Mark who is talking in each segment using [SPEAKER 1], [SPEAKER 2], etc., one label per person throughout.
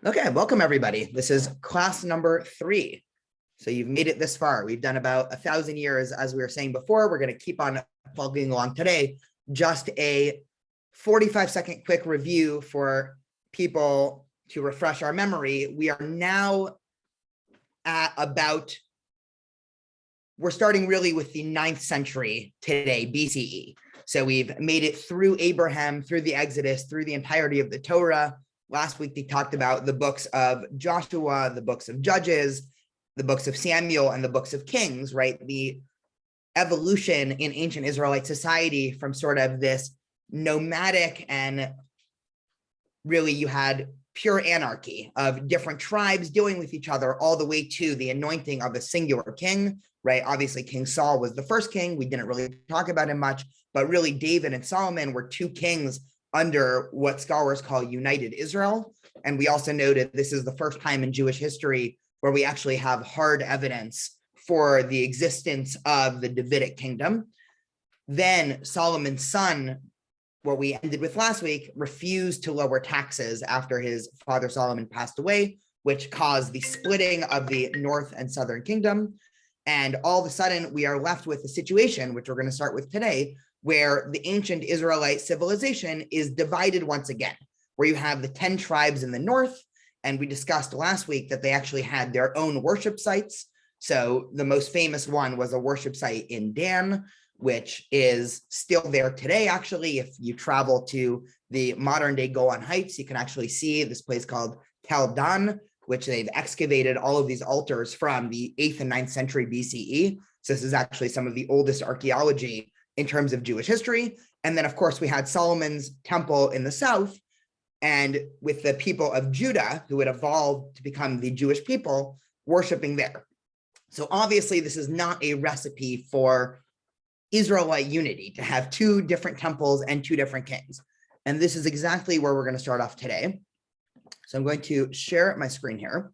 [SPEAKER 1] Okay, welcome everybody. This is class number 3. So you've made it this far. We've done about 1,000 years, as we were saying before. We're going to keep on plugging along today. Just a 45-second quick review for people to refresh our memory. We are now at we're starting really with the 9th century today, BCE. So we've made it through Abraham, through the Exodus, through the entirety of the Torah. Last week, they talked about the books of Joshua, the books of Judges, the books of Samuel, and the books of Kings, right? The evolution in ancient Israelite society from sort of this nomadic and really you had pure anarchy of different tribes dealing with each other all the way to the anointing of a singular king, right? Obviously, King Saul was the first king. We didn't really talk about him much, but really David and Solomon were two kings under what scholars call United Israel. And we also noted this is the first time in Jewish history where we actually have hard evidence for the existence of the Davidic kingdom. Then Solomon's son, what we ended with last week, refused to lower taxes after his father Solomon passed away, which caused the splitting of the north and southern kingdom. And all of a sudden, we are left with a situation, which we're going to start with today, where the ancient Israelite civilization is divided once again, where you have the 10 tribes in the north. And we discussed last week that they actually had their own worship sites. So the most famous one was a worship site in Dan, which is still there today. Actually, if you travel to the modern day Golan Heights, you can actually see this place called Tel Dan, which they've excavated all of these altars from the 8th and 9th century BCE. So this is actually some of the oldest archaeology in terms of Jewish history. And then, of course, we had Solomon's temple in the south, and with the people of Judah, who had evolved to become the Jewish people, worshiping there. So obviously, this is not a recipe for Israelite unity, to have two different temples and two different kings. And this is exactly where we're going to start off today. So I'm going to share my screen here.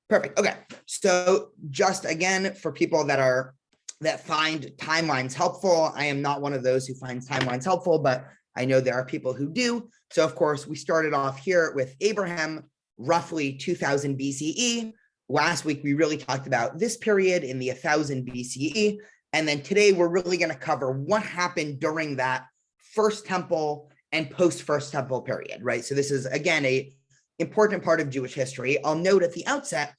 [SPEAKER 1] Perfect. Okay. So just again, for people that find timelines helpful, I am not one of those who finds timelines helpful, but I know there are people who do. So of course, we started off here with Abraham, roughly 2000 BCE. Last week, we really talked about this period in the 1000 BCE. And then today, we're really going to cover what happened during that first temple and post-first temple period, right? So this is, again, a important part of Jewish history. I'll note at the outset,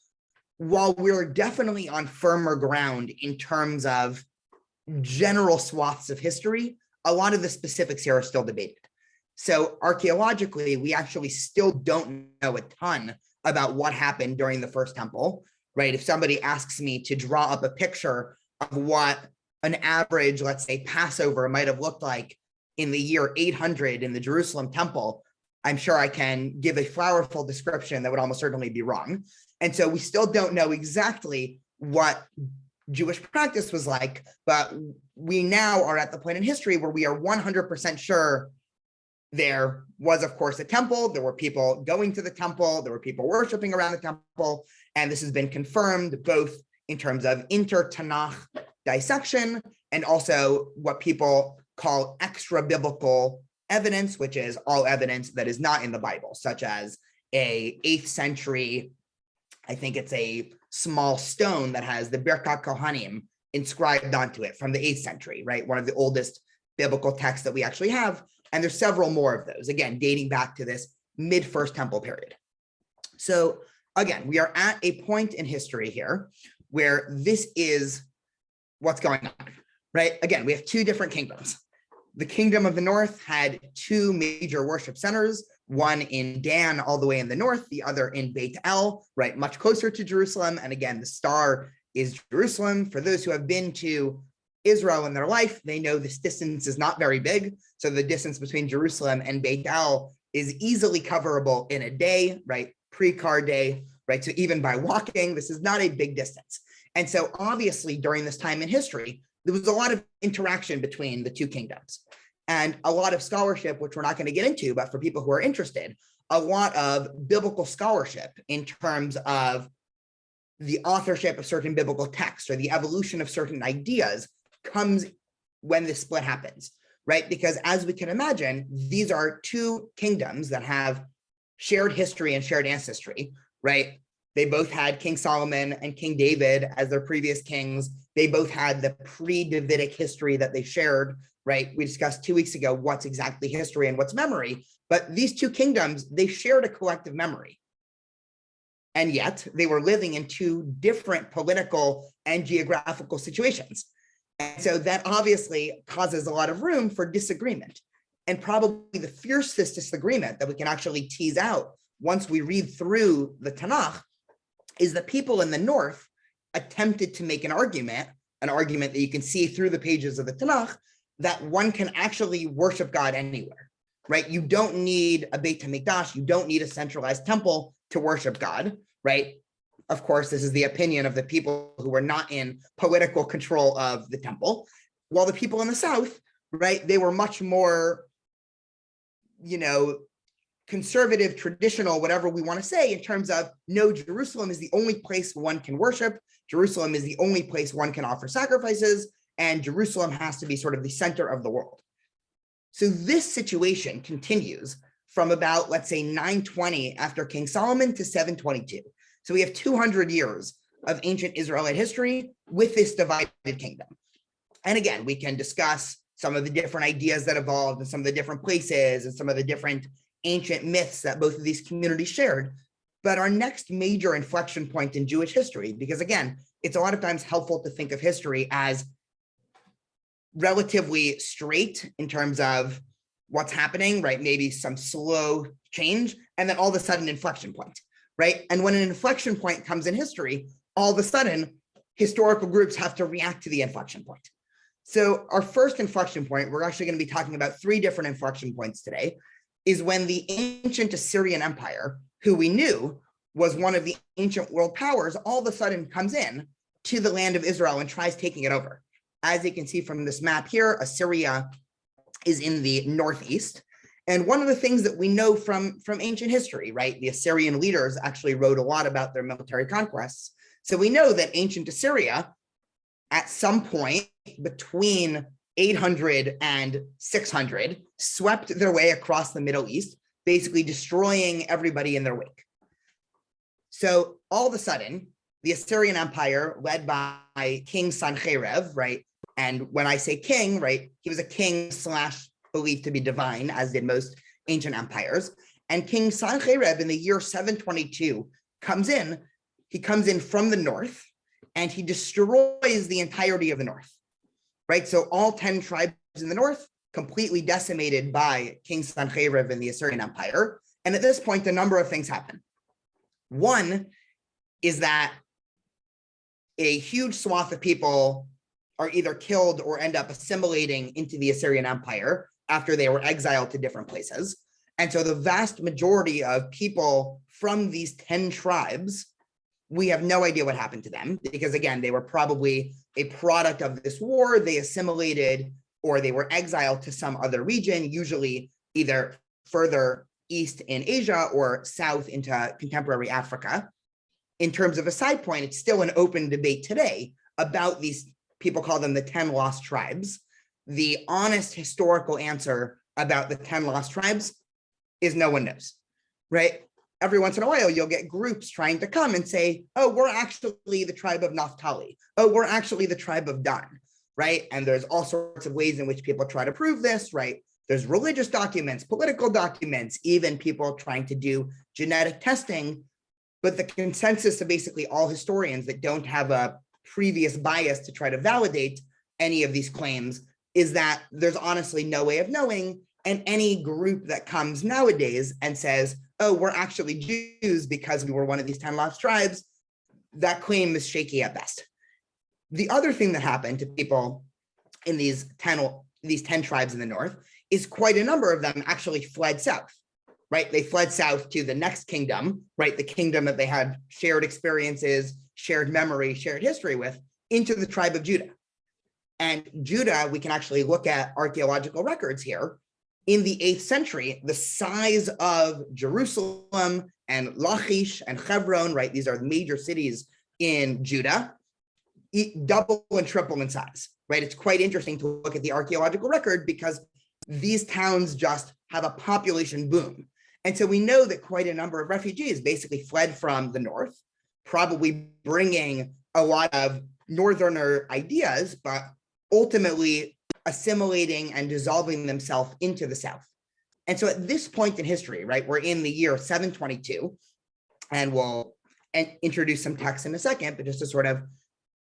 [SPEAKER 1] while we're definitely on firmer ground in terms of general swaths of history, a lot of the specifics here are still debated. So archaeologically, we actually still don't know a ton about what happened during the first temple, right? If somebody asks me to draw up a picture of what an average, let's say, Passover might have looked like in the year 800 in the Jerusalem temple, I'm sure I can give a flowerful description that would almost certainly be wrong. And so we still don't know exactly what Jewish practice was like, but we now are at the point in history where we are 100% sure there was, of course, a temple. There were people going to the temple. There were people worshiping around the temple. And this has been confirmed both in terms of inter-Tanakh dissection and also what people call extra-biblical evidence, which is all evidence that is not in the Bible, such as a 8th century, I think it's a small stone that has the Birkat Kohanim inscribed onto it from the 8th century, right? One of the oldest biblical texts that we actually have. And there's several more of those, again, dating back to this mid-first temple period. So again, we are at a point in history here where this is what's going on, right? Again, we have two different kingdoms. The kingdom of the north had two major worship centers, one in Dan all the way in the north, the other in Beit El, right, much closer to Jerusalem. And again, the star is Jerusalem. For those who have been to Israel in their life, they know this distance is not very big. So the distance between Jerusalem and Beit El is easily coverable in a day, right? Pre-car day, right? So even by walking, this is not a big distance. And so obviously during this time in history, there was a lot of interaction between the two kingdoms and a lot of scholarship, which we're not going to get into, but for people who are interested, a lot of biblical scholarship in terms of the authorship of certain biblical texts or the evolution of certain ideas comes when this split happens. right? Because as we can imagine, these are two kingdoms that have shared history and shared ancestry, right? They both had King Solomon and King David as their previous kings. They both had the pre-Davidic history that they shared, right? We discussed 2 weeks ago what's exactly history and what's memory, but these two kingdoms, they shared a collective memory. And yet they were living in two different political and geographical situations. And so that obviously causes a lot of room for disagreement. And probably the fiercest disagreement that we can actually tease out once we read through the Tanakh is that people in the north attempted to make an argument that you can see through the pages of the Tanakh, that one can actually worship God anywhere, right? You don't need a Beit HaMikdash, you don't need a centralized temple to worship God, right? Of course, this is the opinion of the people who were not in political control of the temple, while the people in the south, right, they were much more, conservative, traditional, whatever we want to say, in terms of, no, Jerusalem is the only place one can worship. Jerusalem is the only place one can offer sacrifices, and Jerusalem has to be sort of the center of the world. So this situation continues from about, let's say, 920 after King Solomon to 722. So we have 200 years of ancient Israelite history with this divided kingdom. And again, we can discuss some of the different ideas that evolved and some of the different places and some of the different ancient myths that both of these communities shared. But our next major inflection point in Jewish history, because again, it's a lot of times helpful to think of history as relatively straight in terms of what's happening, right? Maybe some slow change, and then all of a sudden inflection point, right? And when an inflection point comes in history, all of a sudden historical groups have to react to the inflection point. So our first inflection point, we're actually going to be talking about 3 different inflection points today, is when the ancient Assyrian Empire, who we knew was one of the ancient world powers, all of a sudden comes in to the land of Israel and tries taking it over. As you can see from this map here, Assyria is in the northeast. And one of the things that we know from ancient history, right? The Assyrian leaders actually wrote a lot about their military conquests. So we know that ancient Assyria, at some point between 800 and 600, swept their way across the Middle East, basically destroying everybody in their wake. So all of a sudden, the Assyrian Empire, led by King Sancheiriv, right? And when I say king, right, he was a king / believed to be divine, as did most ancient empires. And King Sancheiriv in the year 722 comes in. He comes in from the north, and he destroys the entirety of the north, right? So all 10 tribes in the north completely decimated by King Sancheiriv in the Assyrian Empire. And at this point, a number of things happen. One is that a huge swath of people are either killed or end up assimilating into the Assyrian Empire after they were exiled to different places. And so the vast majority of people from these 10 tribes, we have no idea what happened to them, because again, they were probably a product of this war. They assimilated or they were exiled to some other region, usually either further east in Asia or south into contemporary Africa. In terms of a side point, it's still an open debate today about these, people call them the 10 lost tribes. The honest historical answer about the 10 lost tribes is no one knows, right? Every once in a while, you'll get groups trying to come and say, oh, we're actually the tribe of Naphtali. Oh, we're actually the tribe of Dan, right? And there's all sorts of ways in which people try to prove this, right? There's religious documents, political documents, even people trying to do genetic testing. But the consensus of basically all historians that don't have a previous bias to try to validate any of these claims is that there's honestly no way of knowing. And any group that comes nowadays and says, oh, we're actually Jews because we were one of these 10 lost tribes, that claim is shaky at best. The other thing that happened to people in these 10 tribes in the north is quite a number of them actually fled south, right? They fled south to the next kingdom, right? The kingdom that they had shared experiences, shared memory, shared history with, into the tribe of Judah. And Judah, we can actually look at archaeological records here. In the 8th century, the size of Jerusalem and Lachish and Hebron, right? These are the major cities in Judah, double and triple in size, right? It's quite interesting to look at the archaeological record because these towns just have a population boom. And so we know that quite a number of refugees basically fled from the north, probably bringing a lot of northerner ideas, but ultimately assimilating and dissolving themselves into the south. And so at this point in history, right, we're in the year 722, and we'll introduce some text in a second, but just to sort of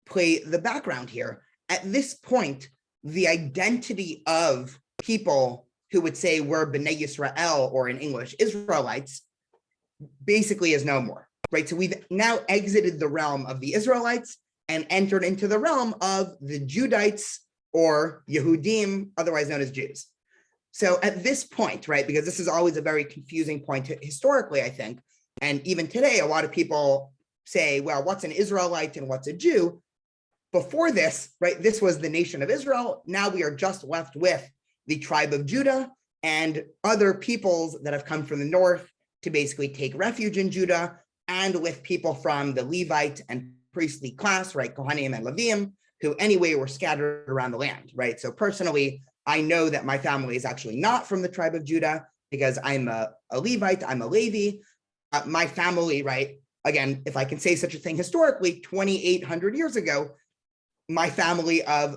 [SPEAKER 1] play the background here, at this point, the identity of people who would say we're Bnei Yisrael, or in English, Israelites, basically is no more, right? So we've now exited the realm of the Israelites and entered into the realm of the Judites, or Yehudim, otherwise known as Jews. So at this point, right, because this is always a very confusing point historically, I think, and even today, a lot of people say, well, what's an Israelite and what's a Jew? Before this, right, this was the nation of Israel. Now we are just left with the tribe of Judah and other peoples that have come from the north to basically take refuge in Judah, and with people from the Levite and priestly class, right, Kohanim and Levim, who anyway were scattered around the land, right? So personally, I know that my family is actually not from the tribe of Judah because I'm a Levite, I'm a Levi. My family, right, again, if I can say such a thing historically, 2,800 years ago, my family of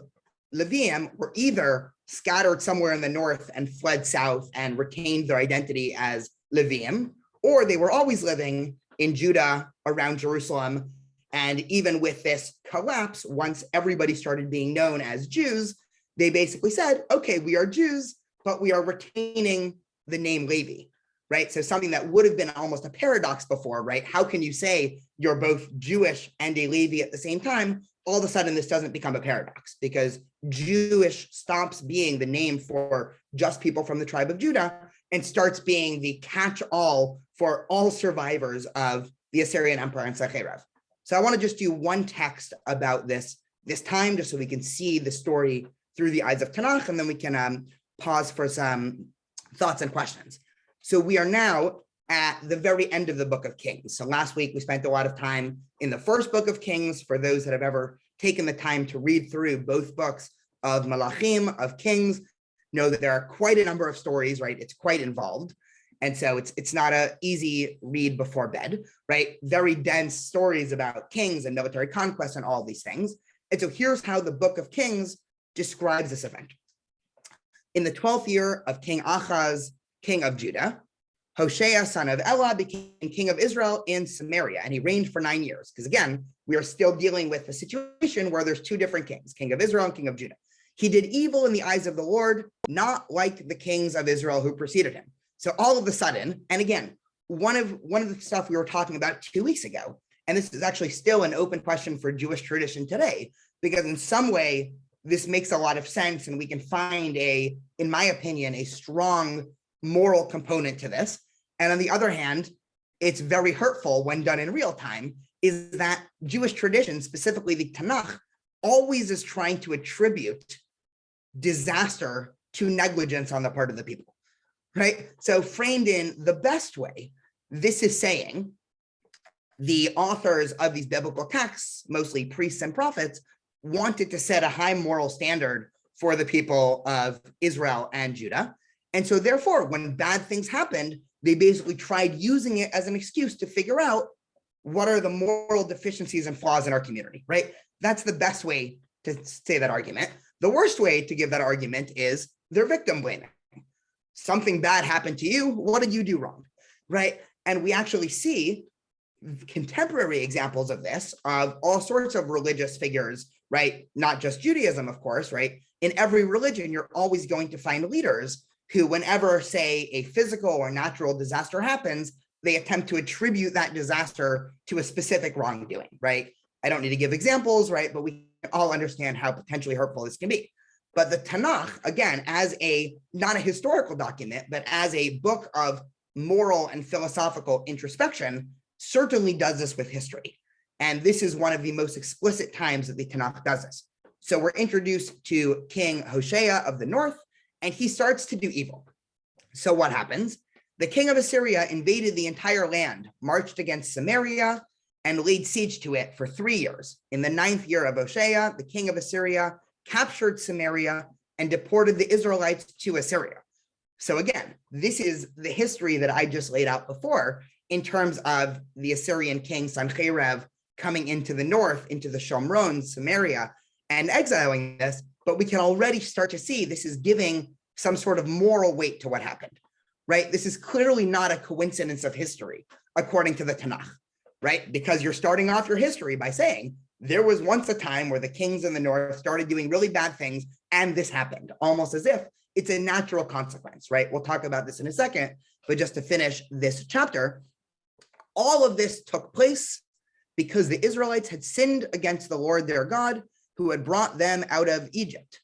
[SPEAKER 1] Levim were either scattered somewhere in the north and fled south and retained their identity as Levim, or they were always living in Judah around Jerusalem. And even with this collapse, once everybody started being known as Jews, they basically said, okay, we are Jews, but we are retaining the name Levi, right? So something that would have been almost a paradox before, right? How can you say you're both Jewish and a Levi at the same time? All of a sudden, this doesn't become a paradox, because Jewish stops being the name for just people from the tribe of Judah and starts being the catch-all for all survivors of the Assyrian Empire and Sennacherib. So I want to just do one text about this time, just so we can see the story through the eyes of Tanakh, and then we can pause for some thoughts and questions. So we are now at the very end of the book of Kings. So last week, we spent a lot of time in the first book of Kings. For those that have ever taken the time to read through both books of Malachim, of Kings, know that there are quite a number of stories, right? It's quite involved. And so it's not an easy read before bed, right? Very dense stories about kings and military conquest and all these things. And so here's how the book of Kings describes this event. In the 12th year of King Achaz, king of Judah, Hoshea, son of Elah, became king of Israel in Samaria, and he reigned for 9 years. Because again, we are still dealing with a situation where there's two different kings, king of Israel and king of Judah. He did evil in the eyes of the Lord, not like the kings of Israel who preceded him. So all of a sudden, and again, one of the stuff we were talking about 2 weeks ago, and this is actually still an open question for Jewish tradition today, because in some way, this makes a lot of sense, and we can find in my opinion, a strong moral component to this. And on the other hand, it's very hurtful when done in real time, is that Jewish tradition, specifically the Tanakh, always is trying to attribute disaster to negligence on the part of the people, right? So framed in the best way, this is saying the authors of these biblical texts, mostly priests and prophets, wanted to set a high moral standard for the people of Israel and Judah. And so therefore, when bad things happened, they basically tried using it as an excuse to figure out what are the moral deficiencies and flaws in our community, right? That's the best way to say that argument. The worst way to give that argument is they're victim blaming. Something bad happened to you. What did you do wrong, right? And we actually see contemporary examples of this, of all sorts of religious figures, right? Not just Judaism, of course, right? In every religion, you're always going to find leaders who, whenever, say, a physical or natural disaster happens, they attempt to attribute that disaster to a specific wrongdoing, right? I don't need to give examples, right? But we can all understand how potentially hurtful this can be. But the Tanakh, again, as not a historical document, but as a book of moral and philosophical introspection, certainly does this with history. And this is one of the most explicit times that the Tanakh does this. So we're introduced to King Hoshea of the north, and he starts to do evil. So what happens? The king of Assyria invaded the entire land, marched against Samaria, and laid siege to it for 3 years. In the 9th year of Hoshea, the king of Assyria captured Samaria, and deported the Israelites to Assyria. So again, this is the history that I just laid out before in terms of the Assyrian king Sancherib coming into the north, into the Shomron, Samaria, and exiling this. But we can already start to see this is giving some sort of moral weight to what happened, right? This is clearly not a coincidence of history, according to the Tanakh, right? Because you're starting off your history by saying, there was once a time where the kings in the north started doing really bad things, and this happened, almost as if it's a natural consequence, right? We'll talk about this in a second, but just to finish this chapter, all of this took place because the Israelites had sinned against the Lord their God, who had brought them out of Egypt.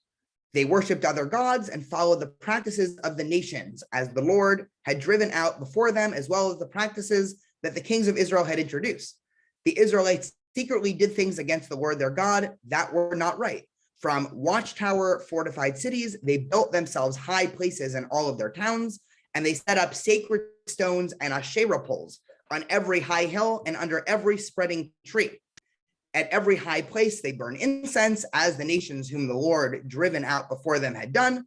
[SPEAKER 1] They worshipped other gods and followed the practices of the nations as the Lord had driven out before them, as well as the practices that the kings of Israel had introduced. The Israelites secretly did things against the Lord their God that were not right. From watchtower fortified cities, they built themselves high places in all of their towns, and they set up sacred stones and Asherah poles on every high hill and under every spreading tree. At every high place, they burn incense, as the nations whom the Lord driven out before them had done.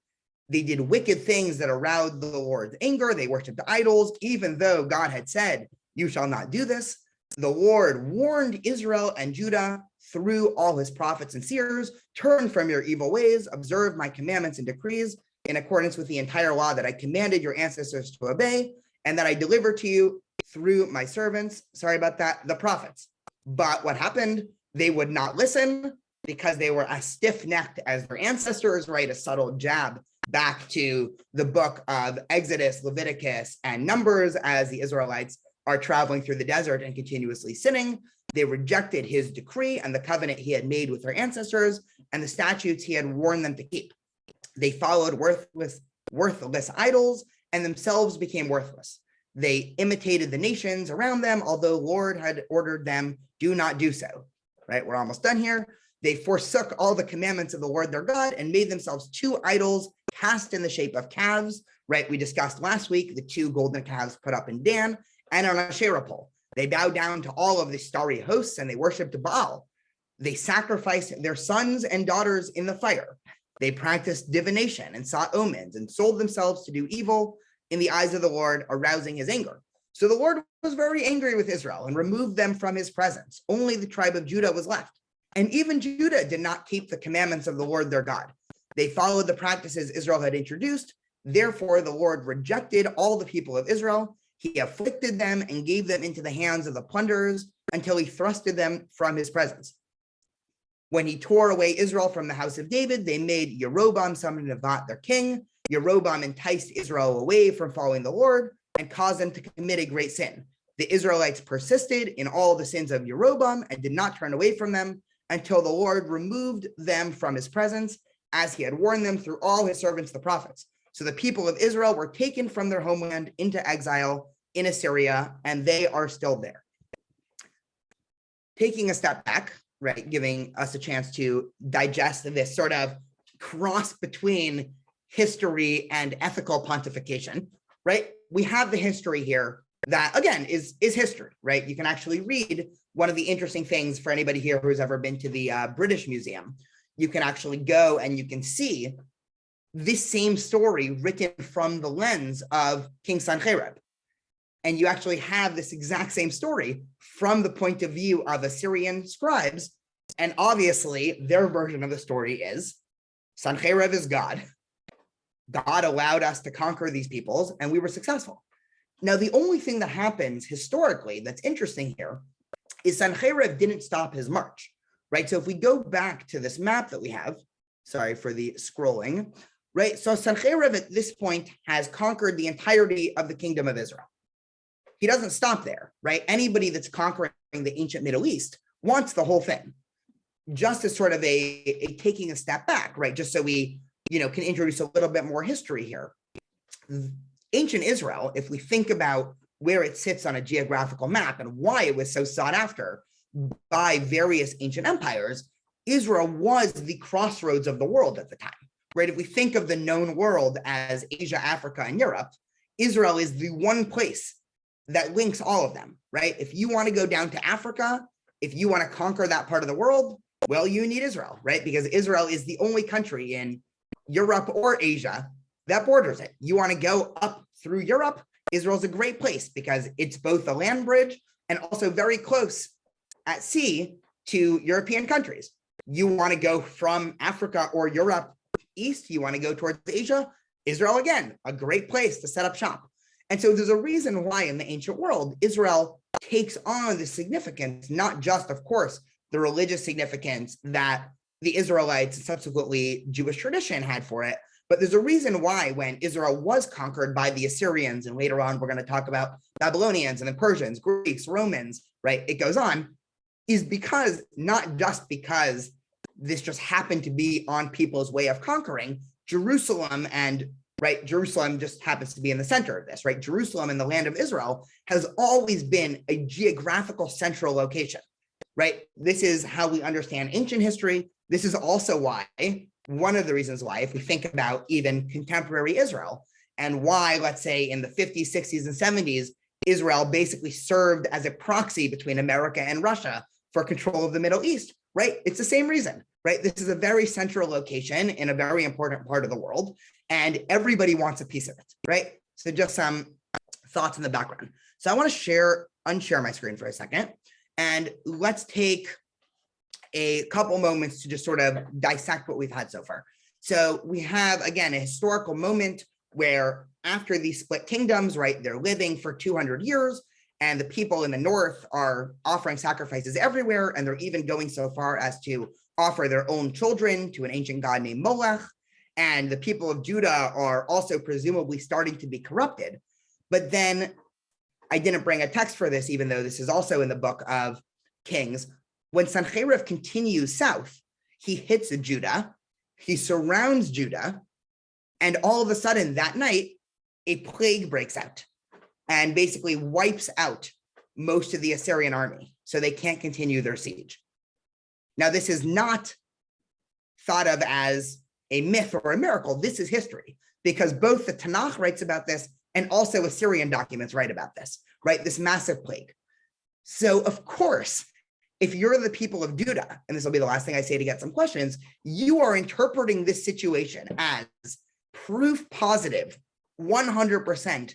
[SPEAKER 1] They did wicked things that aroused the Lord's anger. They worshipped idols, even though God had said, "You shall not do this." The Lord warned Israel and Judah through all his prophets and seers, "Turn from your evil ways, observe my commandments and decrees in accordance with the entire law that I commanded your ancestors to obey, and that I delivered to you through my servants," the prophets. But what happened? They would not listen because they were as stiff-necked as their ancestors, right? A subtle jab back to the book of Exodus, Leviticus, and Numbers as the Israelites are traveling through the desert and continuously sinning. They rejected his decree and the covenant he had made with their ancestors and the statutes he had warned them to keep. They followed worthless idols and themselves became worthless. They imitated the nations around them, although Lord had ordered them, "Do not do so." Right? We're almost done here. They forsook all the commandments of the Lord their God and made themselves two idols cast in the shape of calves. Right? We discussed last week the two golden calves put up in Dan and on Asherah pole. They bowed down to all of the starry hosts and they worshipped Baal. They sacrificed their sons and daughters in the fire. They practiced divination and sought omens and sold themselves to do evil in the eyes of the Lord, arousing his anger. So the Lord was very angry with Israel and removed them from his presence. Only the tribe of Judah was left. And even Judah did not keep the commandments of the Lord their God. They followed the practices Israel had introduced. Therefore, the Lord rejected all the people of Israel. He afflicted them and gave them into the hands of the plunderers until he thrusted them from his presence. When he tore away Israel from the house of David, they made Jeroboam son of Nebat their king. Jeroboam enticed Israel away from following the Lord and caused them to commit a great sin. The Israelites persisted in all the sins of Jeroboam and did not turn away from them until the Lord removed them from his presence, as he had warned them through all his servants, the prophets. So the people of Israel were taken from their homeland into exile in Assyria, and they are still there. Taking a step back, right, giving us a chance to digest this sort of cross between history and ethical pontification, right? We have the history here that, again, is history, right? You can actually read one of the interesting things for anybody here who's ever been to the British Museum. You can actually go and you can see this same story written from the lens of King Sancherib. And you actually have this exact same story from the point of view of Assyrian scribes. And obviously, their version of the story is Sancherib is God. God allowed us to conquer these peoples, and we were successful. Now, the only thing that happens historically that's interesting here is Sancherib didn't stop his march, right? So if we go back to this map that we have, sorry for the scrolling, right? So Sancherib at this point has conquered the entirety of the kingdom of Israel. He doesn't stop there, right? Anybody that's conquering the ancient Middle East wants the whole thing, just as sort of a taking a step back, right? Just so we can introduce a little bit more history here. Ancient Israel, if we think about where it sits on a geographical map and why it was so sought after by various ancient empires, Israel was the crossroads of the world at the time, right? If we think of the known world as Asia, Africa, and Europe, Israel is the one place that links all of them, right? If you want to go down to Africa, if you want to conquer that part of the world, well, you need Israel, right? Because Israel is the only country in Europe or Asia that borders it. You want to go up through Europe, Israel's a great place because it's both a land bridge and also very close at sea to European countries. You want to go from Africa or Europe east, you want to go towards Asia, Israel, again, a great place to set up shop. And so there's a reason why in the ancient world, Israel takes on the significance, not just, of course, the religious significance that the Israelites and subsequently Jewish tradition had for it, but there's a reason why when Israel was conquered by the Assyrians, and later on we're going to talk about Babylonians and the Persians, Greeks, Romans, right? It goes on, is because not just because this just happened to be on people's way of conquering Jerusalem, and right, Jerusalem just happens to be in the center of this, right? Jerusalem in the land of Israel has always been a geographical central location, right? This is how we understand ancient history. This is also why, one of the reasons why, if we think about even contemporary Israel and why, let's say in the 50s, 60s, and 70s, Israel basically served as a proxy between America and Russia for control of the Middle East, right? It's the same reason, right? This is a very central location in a very important part of the world, and everybody wants a piece of it, right? So just some thoughts in the background. So I want to unshare my screen for a second, and let's take a couple moments to just sort of dissect what we've had so far. So we have, again, a historical moment where after these split kingdoms, right, they're living for 200 years, and the people in the north are offering sacrifices everywhere, and they're even going so far as to offer their own children to an ancient god named Molech, and the people of Judah are also presumably starting to be corrupted. But then, I didn't bring a text for this, even though this is also in the book of Kings. When Sanherib continues south, he hits Judah, he surrounds Judah, and all of a sudden that night, a plague breaks out and basically wipes out most of the Assyrian army, so they can't continue their siege. Now, this is not thought of as a myth or a miracle. This is history, because both the Tanakh writes about this and also Assyrian documents write about this, right? This massive plague. So, of course, if you're the people of Judah, and this will be the last thing I say to get some questions, you are interpreting this situation as proof positive, 100%.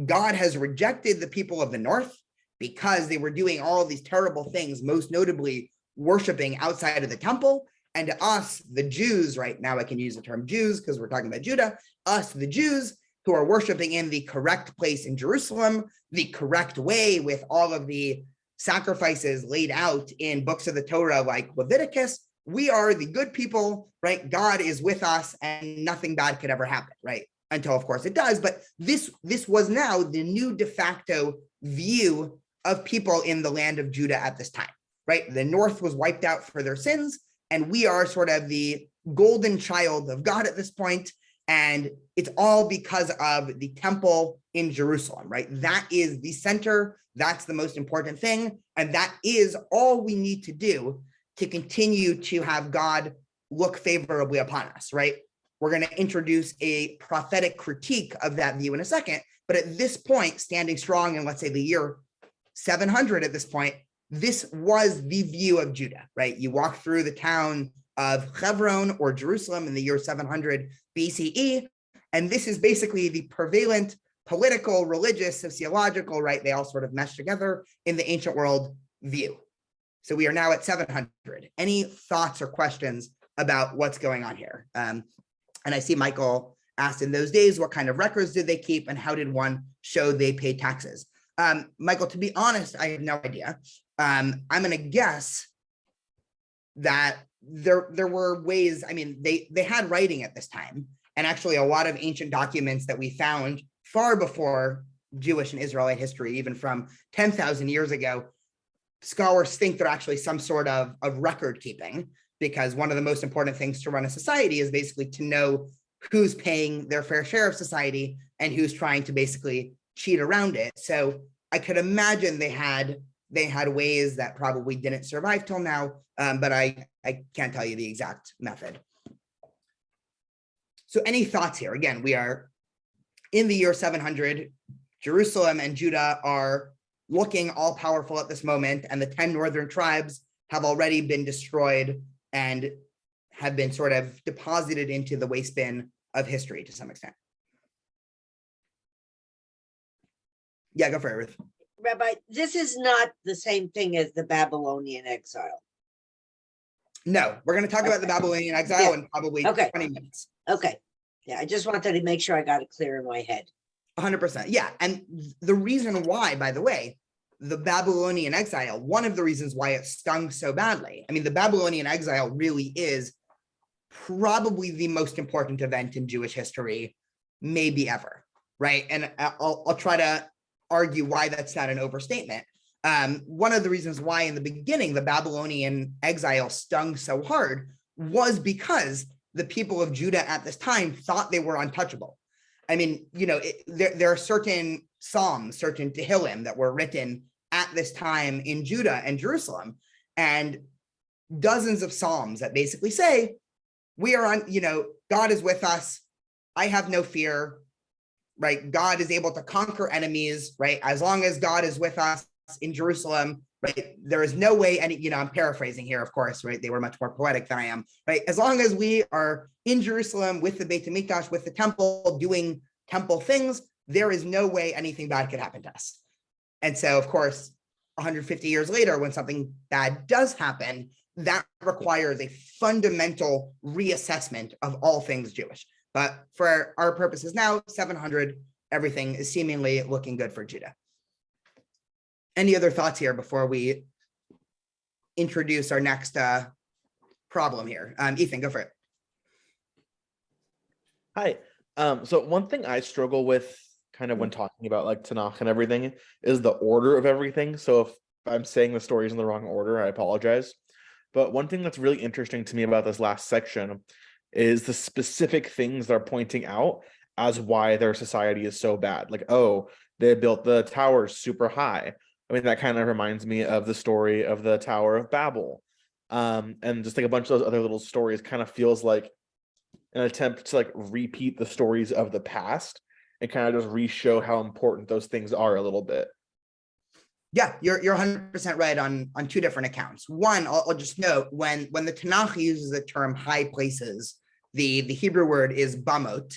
[SPEAKER 1] God has rejected the people of the north because they were doing all of these terrible things, most notably worshiping outside of the temple. And to us, the Jews, right now I can use the term Jews because we're talking about Judah, us, the Jews, who are worshiping in the correct place in Jerusalem, the correct way with all of the sacrifices laid out in books of the Torah like Leviticus, we are the good people, right? God is with us and nothing bad could ever happen, right? Until, of course, it does. But this was now the new de facto view of people in the land of Judah at this time, right? The north was wiped out for their sins, and we are sort of the golden child of God at this point, and it's all because of the temple in Jerusalem, right? That is the center. That's the most important thing, and that is all we need to do to continue to have God look favorably upon us, right? We're going to introduce a prophetic critique of that view in a second, but at this point, standing strong in, let's say, the year 700 at this point, this was the view of Judah, right? You walk through the town of Hebron or Jerusalem in the year 700 BCE, and this is basically the prevalent political, religious, sociological, right? They all sort of mesh together in the ancient world view. So we are now at 700. Any thoughts or questions about what's going on here? And I see Michael asked, in those days, what kind of records did they keep and how did one show they paid taxes? Michael, to be honest, I have no idea. I'm going to guess that there were ways. I mean, they had writing at this time, and actually a lot of ancient documents that we found far before Jewish and Israelite history, even from 10,000 years ago, scholars think they're actually some sort of record keeping, because one of the most important things to run a society is basically to know who's paying their fair share of society and who's trying to basically cheat around it. So I could imagine they had ways that probably didn't survive till now, but I can't tell you the exact method. So any thoughts here? Again, we are in the year 700. Jerusalem and Judah are looking all powerful at this moment, and the 10 northern tribes have already been destroyed and have been sort of deposited into the waste bin of history to some extent. Yeah, go for it, Ruth.
[SPEAKER 2] Rabbi, this is not the same thing as the Babylonian exile.
[SPEAKER 1] No, we're going to talk about the Babylonian exile in probably 20 minutes.
[SPEAKER 2] Okay. Yeah, I just wanted to make sure I got it clear in my head.
[SPEAKER 1] 100%. Yeah. And the reason why, by the way, the Babylonian exile, one of the reasons why it stung so badly. I mean, the Babylonian exile really is probably the most important event in Jewish history, maybe ever, right? And I'll try to argue why that's not an overstatement. One of the reasons why in the beginning the Babylonian exile stung so hard was because the people of Judah at this time thought they were untouchable. I mean, there are certain Psalms, certain Tehillim that were written at this time in Judah and Jerusalem, and dozens of Psalms that basically say, we are on, God is with us. I have no fear, right? God is able to conquer enemies, right? As long as God is with us in Jerusalem, right? There is no way any, I'm paraphrasing here, of course, right? They were much more poetic than I am, right? As long as we are in Jerusalem with the Beit HaMikdash, with the temple, doing temple things, there is no way anything bad could happen to us. And so, of course, 150 years later, when something bad does happen, that requires a fundamental reassessment of all things Jewish. But for our purposes now, 700, everything is seemingly looking good for Judah. Any other thoughts here before we introduce our next problem here? Ethan, go for it.
[SPEAKER 3] Hi. So one thing I struggle with kind of when talking about like Tanakh and everything is the order of everything. So if I'm saying the stories in the wrong order, I apologize. But one thing that's really interesting to me about this last section is the specific things they're pointing out as why their society is so bad. Like, oh, they built the towers super high. I mean, that kind of reminds me of the story of the Tower of Babel. And just like a bunch of those other little stories kind of feels like an attempt to like repeat the stories of the past and kind of just re-show how important those things are a little bit.
[SPEAKER 1] Yeah, you're 100% right on two different accounts. One, I'll just note when the Tanakh uses the term high places, the Hebrew word is bamot,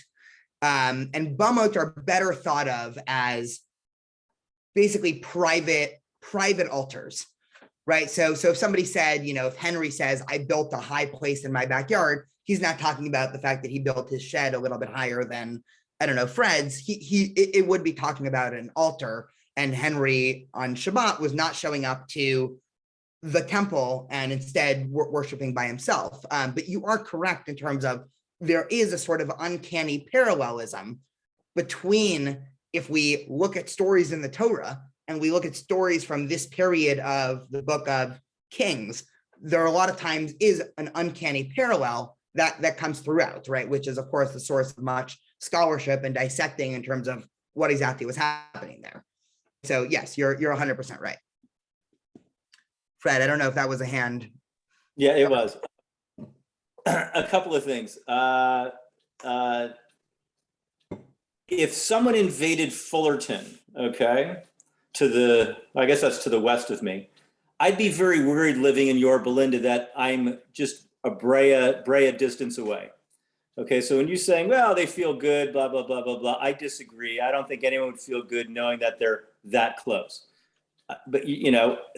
[SPEAKER 1] and bamot are better thought of as basically private altars, right? So if somebody said, if Henry says, I built a high place in my backyard, he's not talking about the fact that he built his shed a little bit higher than, I don't know, Fred's. It would be talking about an altar. And Henry on Shabbat was not showing up to the temple and instead worshiping by himself. But you are correct in terms of there is a sort of uncanny parallelism between if we look at stories in the Torah and we look at stories from this period of the book of Kings, there are a lot of times is an uncanny parallel that comes throughout, right? Which is, of course, the source of much scholarship and dissecting in terms of what exactly was happening there. So yes, you're 100% right. Fred, I don't know if that was a hand.
[SPEAKER 4] Yeah, it was. A couple of things. If someone invaded Fullerton, okay, I guess that's to the west of me, I'd be very worried living in Yorba Linda that I'm just a Brea distance away. Okay, so when you're saying, well, they feel good, blah, blah, blah, blah, blah, I disagree. I don't think anyone would feel good knowing that they're that close. But,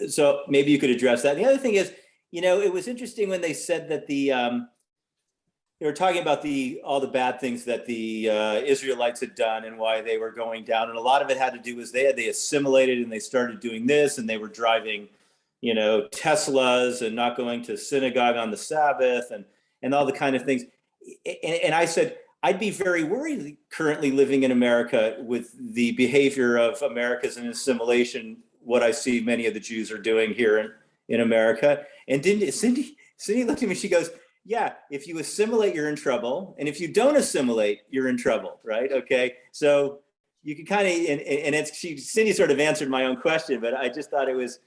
[SPEAKER 4] so maybe you could address that. The other thing is, it was interesting when they said that they were talking about all the bad things that the Israelites had done and why they were going down. And a lot of it had to do with they assimilated and they started doing this and they were driving, Teslas and not going to synagogue on the Sabbath and all the kind of things. And I said, I'd be very worried currently living in America with the behavior of Americans and assimilation, what I see many of the Jews are doing here in America. And Cindy looked at me, she goes, yeah, if you assimilate, you're in trouble. And if you don't assimilate, you're in trouble, right? Okay, so you can kind of, Cindy sort of answered my own question, but I just thought it was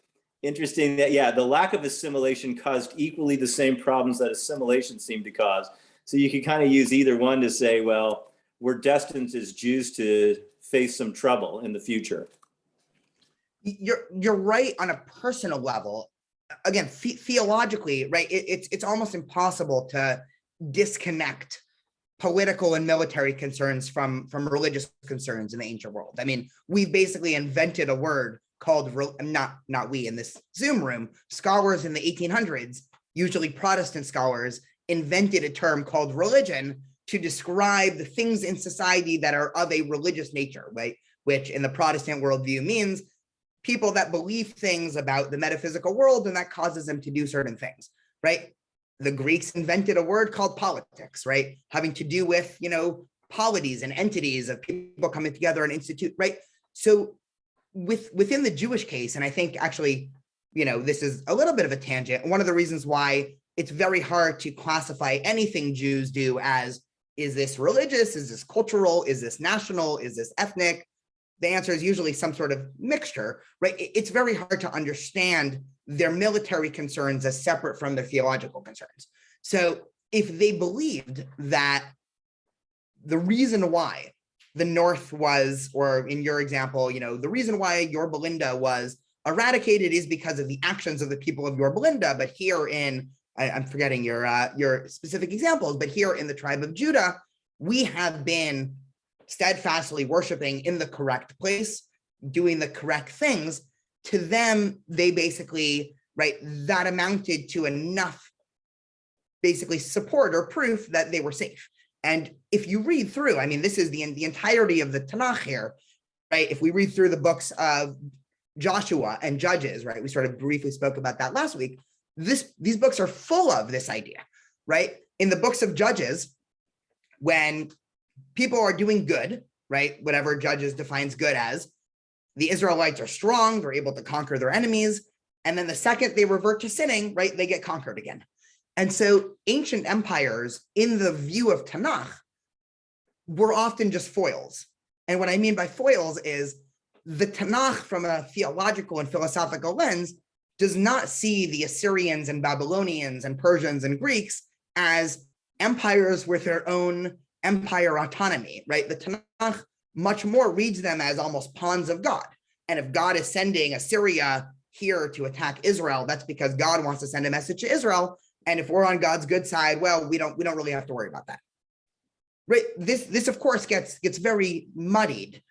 [SPEAKER 4] interesting that, yeah, the lack of assimilation caused equally the same problems that assimilation seemed to cause. So you can kind of use either one to say, well, we're destined as Jews to face some trouble in the future.
[SPEAKER 1] You're right on a personal level. again, theologically, right, it's almost impossible to disconnect political and military concerns from religious concerns in the ancient world. I mean, we've basically invented a word called, not we in this Zoom room, scholars in the 1800s, usually Protestant scholars, invented a term called religion to describe the things in society that are of a religious nature, right? Which in the Protestant worldview means people that believe things about the metaphysical world and that causes them to do certain things, right? The Greeks invented a word called politics, right? Having to do with, polities and entities of people coming together and institute, right? So within the Jewish case, and I think actually, this is a little bit of a tangent. One of the reasons why it's very hard to classify anything Jews do as, is this religious? Is this cultural? Is this national? Is this ethnic? The answer is usually some sort of mixture, right? It's very hard to understand their military concerns as separate from their theological concerns. So if they believed that the reason why the North was, or in your example, the reason why Yorba Linda was eradicated is because of the actions of the people of Yorba Linda, but here in, I'm forgetting your specific examples, but here in the tribe of Judah, we have been steadfastly worshiping in the correct place, doing the correct things. To them, they basically, right, that amounted to enough basically support or proof that they were safe. And if you read through, I mean, this is the entirety of the Tanakh here, right? If we read through the books of Joshua and Judges, right? We sort of briefly spoke about that last week. These books are full of this idea, right? In the books of Judges, when people are doing good, right? Whatever Judges defines good as, the Israelites are strong, they're able to conquer their enemies. And then the second they revert to sinning, right, they get conquered again. And so ancient empires, in the view of Tanakh, were often just foils. And what I mean by foils is the Tanakh, from a theological and philosophical lens, does not see the Assyrians and Babylonians and Persians and Greeks as empires with their own empire autonomy, right? The Tanakh much more reads them as almost pawns of God. And if God is sending Assyria here to attack Israel, that's because God wants to send a message to Israel. And if we're on God's good side, well, we don't really have to worry about that. Right? This of course gets very muddied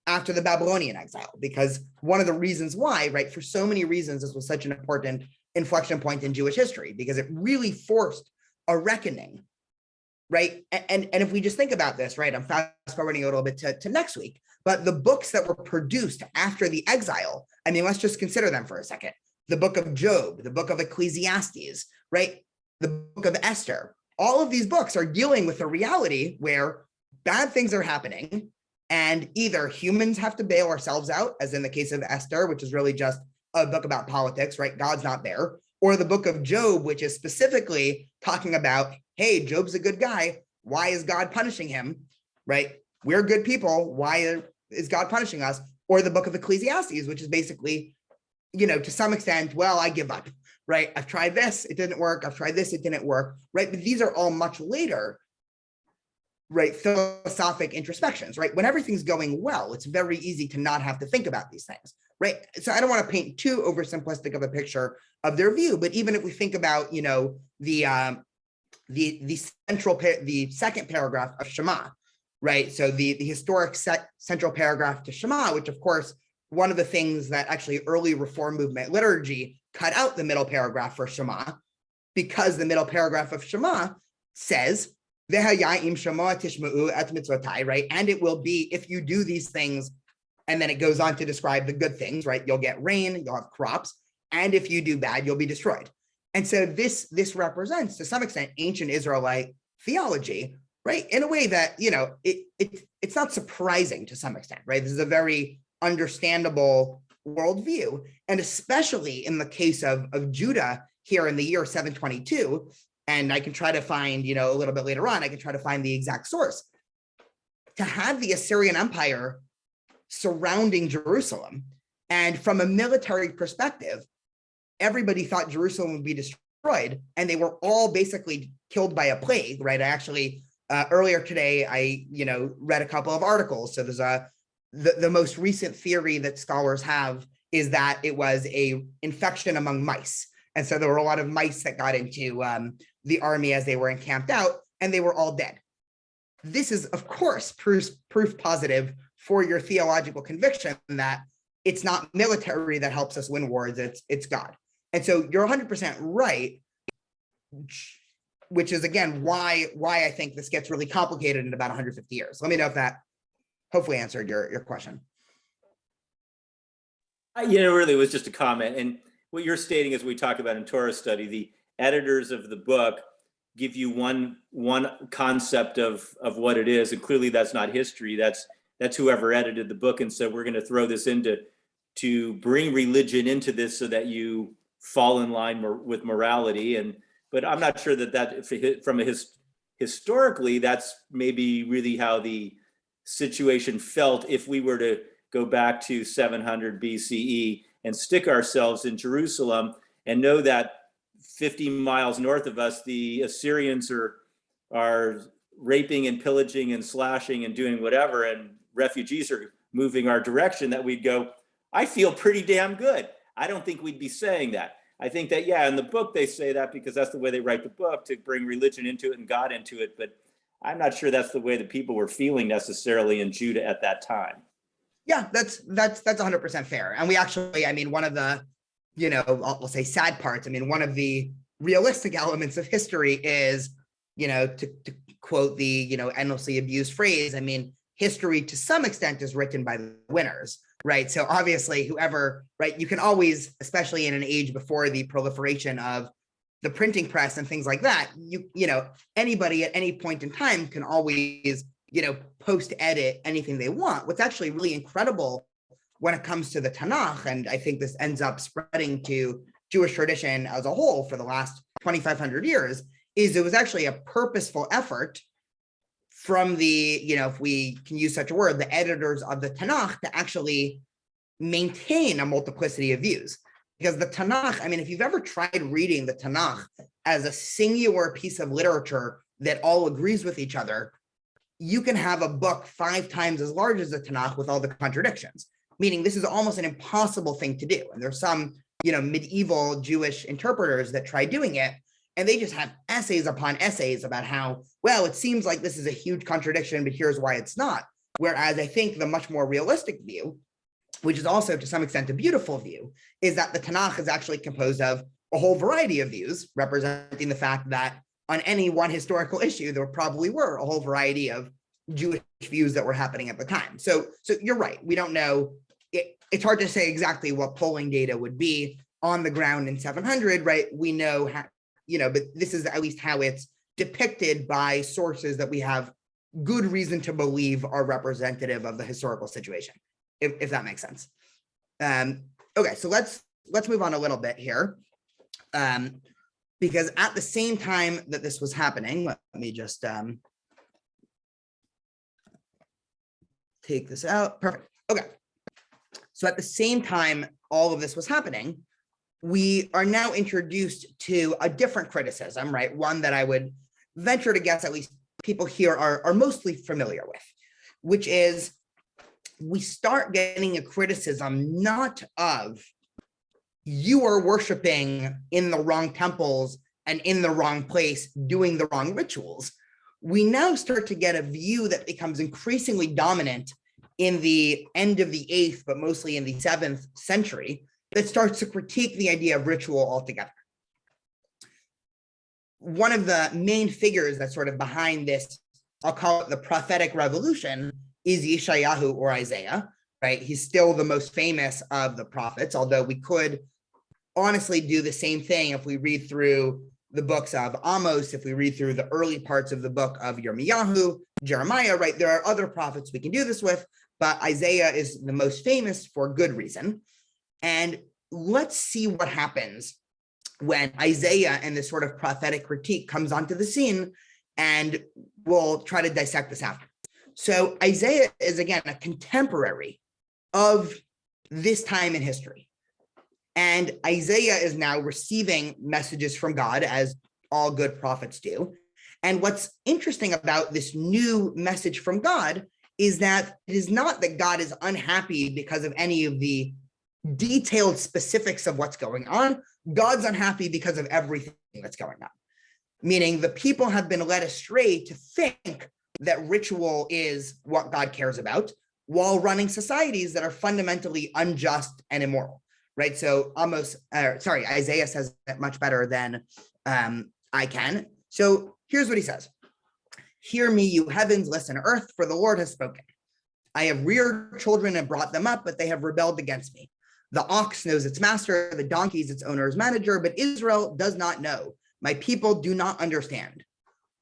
[SPEAKER 1] after the Babylonian exile, because one of the reasons why, right, for so many reasons, this was such an important inflection point in Jewish history, because it really forced a reckoning, right? And if we just think about this, right, I'm fast forwarding a little bit to next week, but the books that were produced after the exile, I mean, let's just consider them for a second. The book of Job, the book of Ecclesiastes, right? The book of Esther, all of these books are dealing with a reality where bad things are happening, and either humans have to bail ourselves out, as in the case of Esther, which is really just a book about politics, right? God's not there. Or the book of Job, which is specifically talking about, hey, Job's a good guy. Why is God punishing him, right? We're good people. Why is God punishing us? Or the book of Ecclesiastes, which is basically, to some extent, well, I give up, right? I've tried this, it didn't work. I've tried this, it didn't work, right? But these are all much later, right? Philosophic introspections, right? When everything's going well, it's very easy to not have to think about these things, right? So I don't want to paint too oversimplistic of a picture of their view, but even if we think about, the second paragraph of Shema, right? So the historic central paragraph to Shema, which of course, one of the things that actually early Reform movement liturgy cut out the middle paragraph for Shema, because the middle paragraph of Shema says, right? And it will be, if you do these things, and then it goes on to describe the good things, right? You'll get rain, you'll have crops, and if you do bad, you'll be destroyed. And so this represents, to some extent, ancient Israelite theology, right? In a way that, it's not surprising to some extent, right? This is a very understandable worldview. And especially in the case of Judah here in the year 722, and I can try to find, a little bit later on, I can try to find the exact source. To have the Assyrian Empire surrounding Jerusalem, and from a military perspective, everybody thought Jerusalem would be destroyed, and they were all basically killed by a plague, right? I actually, earlier today, I, read a couple of articles. So there's the most recent theory that scholars have is that it was a infection among mice. And so there were a lot of mice that got into the army as they were encamped out, and they were all dead. This is, of course, proof positive for your theological conviction that it's not military that helps us win wars, it's God. And so you're 100% right, which is, again, why I think this gets really complicated in about 150 years. Let me know if that hopefully answered your question.
[SPEAKER 4] Really, it was just a comment. And what you're stating, as we talk about in Torah study, the editors of the book give you one concept of what it is, and clearly that's not history. That's whoever edited the book and said, we're going to throw this to bring religion into this so that you fall in line with morality. But I'm not sure that from historically, that's maybe really how the situation felt if we were to go back to 700 BCE and stick ourselves in Jerusalem and know that 50 miles north of us, the Assyrians are raping and pillaging and slashing and doing whatever, and refugees are moving our direction, that we'd go, I feel pretty damn good. I don't think we'd be saying that. I think that, yeah, in the book they say that because that's the way they write the book, to bring religion into it and God into it. But I'm not sure that's the way that people were feeling necessarily in Judah at that time.
[SPEAKER 1] Yeah, that's 100% fair. And we actually, I mean, one of the, I'll say sad parts. I mean, one of the realistic elements of history is, to quote the, endlessly abused phrase, I mean, history to some extent is written by the winners, right? So obviously whoever, right, you can always, especially in an age before the proliferation of the printing press and things like that, anybody at any point in time can always, post edit anything they want. What's actually really incredible when it comes to the Tanakh, and I think this ends up spreading to Jewish tradition as a whole for the last 2,500 years, is it was actually a purposeful effort from the, if we can use such a word, the editors of the Tanakh to actually maintain a multiplicity of views. Because the Tanakh, I mean, if you've ever tried reading the Tanakh as a singular piece of literature that all agrees with each other, you can have a book 5 times as large as the Tanakh with all the contradictions, meaning this is almost an impossible thing to do. And there's some, medieval Jewish interpreters that try doing it, and they just have essays upon essays about how, well, it seems like this is a huge contradiction, but here's why it's not. Whereas I think the much more realistic view, which is also to some extent a beautiful view, is that the Tanakh is actually composed of a whole variety of views, representing the fact that on any one historical issue, there probably were a whole variety of Jewish views that were happening at the time. So you're right. We don't know. It's hard to say exactly what polling data would be on the ground in 700, right? We know how, but this is at least how it's depicted by sources that we have good reason to believe are representative of the historical situation, if that makes sense. Okay, so let's move on a little bit here. Because at the same time that this was happening, let me just take this out. Perfect. Okay. So at the same time all of this was happening, we are now introduced to a different criticism, right? One that I would venture to guess at least people here are mostly familiar with, which is we start getting a criticism not of you are worshiping in the wrong temples and in the wrong place, doing the wrong rituals. We now start to get a view that becomes increasingly dominant in the end of the 8th, but mostly in the 7th century, that starts to critique the idea of ritual altogether. One of the main figures that's sort of behind this, I'll call it the prophetic revolution, is Yeshayahu or Isaiah, right? He's still the most famous of the prophets, although we could honestly do the same thing if we read through the books of Amos, if we read through the early parts of the book of Yirmiyahu, Jeremiah, right? There are other prophets we can do this with, but Isaiah is the most famous for good reason. And let's see what happens when Isaiah and this sort of prophetic critique comes onto the scene, and we'll try to dissect this after. So Isaiah is, again, a contemporary of this time in history. And Isaiah is now receiving messages from God, as all good prophets do. And what's interesting about this new message from God is that it is not that God is unhappy because of any of the detailed specifics of what's going on. God's unhappy because of everything that's going on. Meaning the people have been led astray to think that ritual is what God cares about, while running societies that are fundamentally unjust and immoral, right? So Isaiah says that much better than I can. So here's what he says. Hear me, you heavens, listen, earth, for the Lord has spoken. I have reared children and brought them up, but they have rebelled against me. The ox knows its master, the donkey is its owner's manager, but Israel does not know. My people do not understand.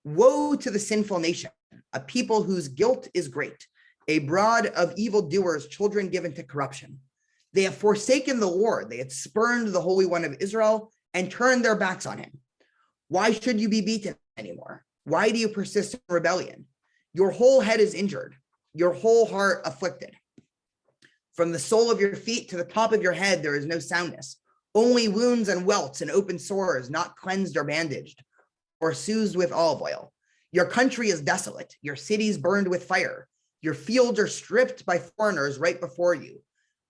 [SPEAKER 1] Woe to the sinful nation, a people whose guilt is great, a brood of evildoers, children given to corruption. They have forsaken the Lord. They had spurned the Holy One of Israel and turned their backs on him. Why should you be beaten anymore? Why do you persist in rebellion? Your whole head is injured, your whole heart afflicted. From the sole of your feet to the top of your head, there is no soundness, only wounds and welts and open sores, not cleansed or bandaged, or soothed with olive oil. Your country is desolate, your cities burned with fire. Your fields are stripped by foreigners right before you,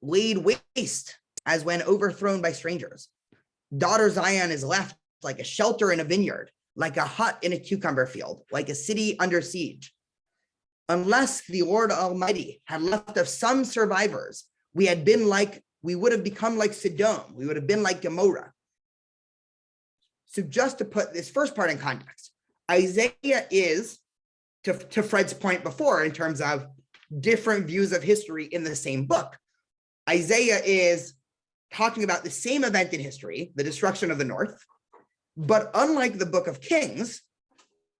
[SPEAKER 1] laid waste as when overthrown by strangers. Daughter Zion is left like a shelter in a vineyard, like a hut in a cucumber field, like a city under siege. Unless the Lord Almighty had left us some survivors, we would have become like Sodom. We would have been like Gomorrah. So just to put this first part in context, Isaiah is, to Fred's point before, in terms of different views of history in the same book, Isaiah is talking about the same event in history, the destruction of the north, but unlike the book of Kings,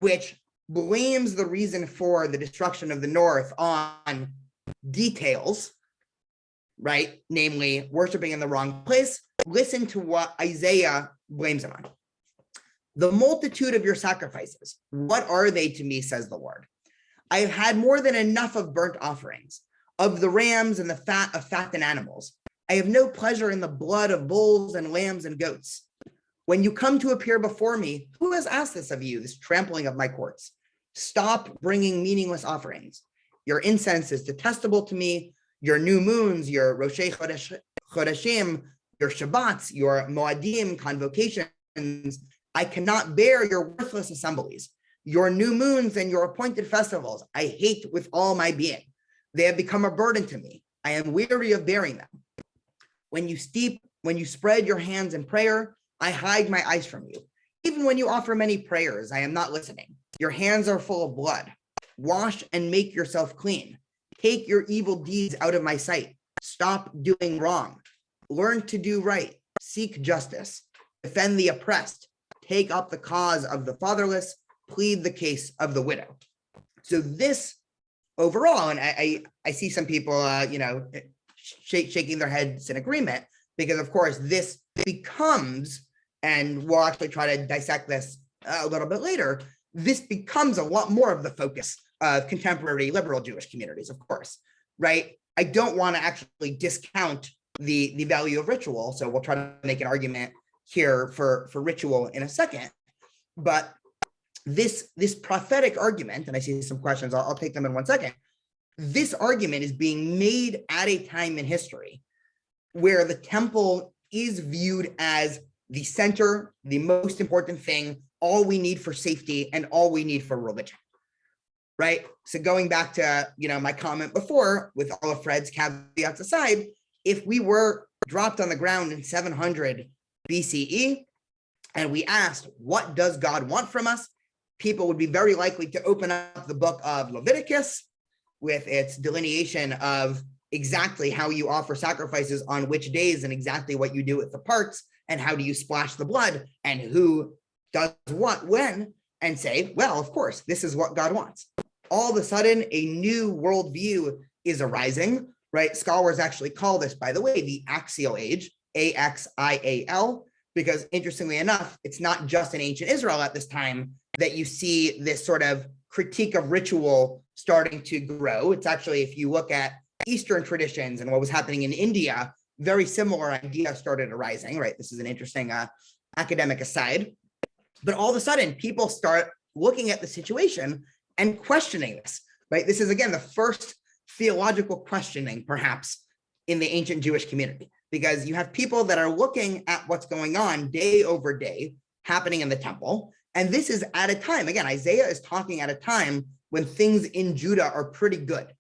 [SPEAKER 1] which blames the reason for the destruction of the north on details, right? Namely, worshiping in the wrong place. Listen to what Isaiah blames it on. The multitude of your sacrifices, what are they to me, says the Lord? I have had more than enough of burnt offerings, of the rams and the fat of fattened animals. I have no pleasure in the blood of bulls and lambs and goats. When you come to appear before me, who has asked this of you, this trampling of my courts? Stop bringing meaningless offerings. Your incense is detestable to me. Your new moons, your Roshei Chodeshim, your Shabbats, your Moadim, convocations. I cannot bear your worthless assemblies. Your new moons and your appointed festivals, I hate with all my being. They have become a burden to me. I am weary of bearing them. When you spread your hands in prayer, I hide my eyes from you. Even when you offer many prayers, I am not listening. Your hands are full of blood. Wash and make yourself clean. Take your evil deeds out of my sight. Stop doing wrong. Learn to do right. Seek justice. Defend the oppressed. Take up the cause of the fatherless. Plead the case of the widow. So this overall, and I see some people, shaking their heads in agreement, because of course this becomes, and we'll actually try to dissect this a little bit later, this becomes a lot more of the focus of contemporary liberal Jewish communities, of course, right? I don't want to actually discount the value of ritual, so we'll try to make an argument here for ritual in a second, but this prophetic argument, and I see some questions, I'll take them in 1 second. This argument is being made at a time in history where the temple is viewed as the center, the most important thing, all we need for safety and all we need for religion, right? So going back to, my comment before, with all of Fred's caveats aside, if we were dropped on the ground in 700 BCE and we asked, what does God want from us? People would be very likely to open up the book of Leviticus with its delineation of exactly how you offer sacrifices on which days and exactly what you do with the parts and how do you splash the blood and who does what when, and say, well, of course, this is what God wants. All of a sudden, a new worldview is arising, right? Scholars actually call this, by the way, the axial age, AXIAL, because interestingly enough, it's not just in ancient Israel at this time that you see this sort of critique of ritual starting to grow. It's actually, if you look at Eastern traditions and what was happening in India, very similar ideas started arising, right? This is an interesting academic aside. But all of a sudden, people start looking at the situation and questioning this, right? This is, again, the first theological questioning, perhaps, in the ancient Jewish community. because you have people that are looking at what's going on day over day happening in the temple. And this is at a time, again, Isaiah is talking at a time when things in Judah are pretty good.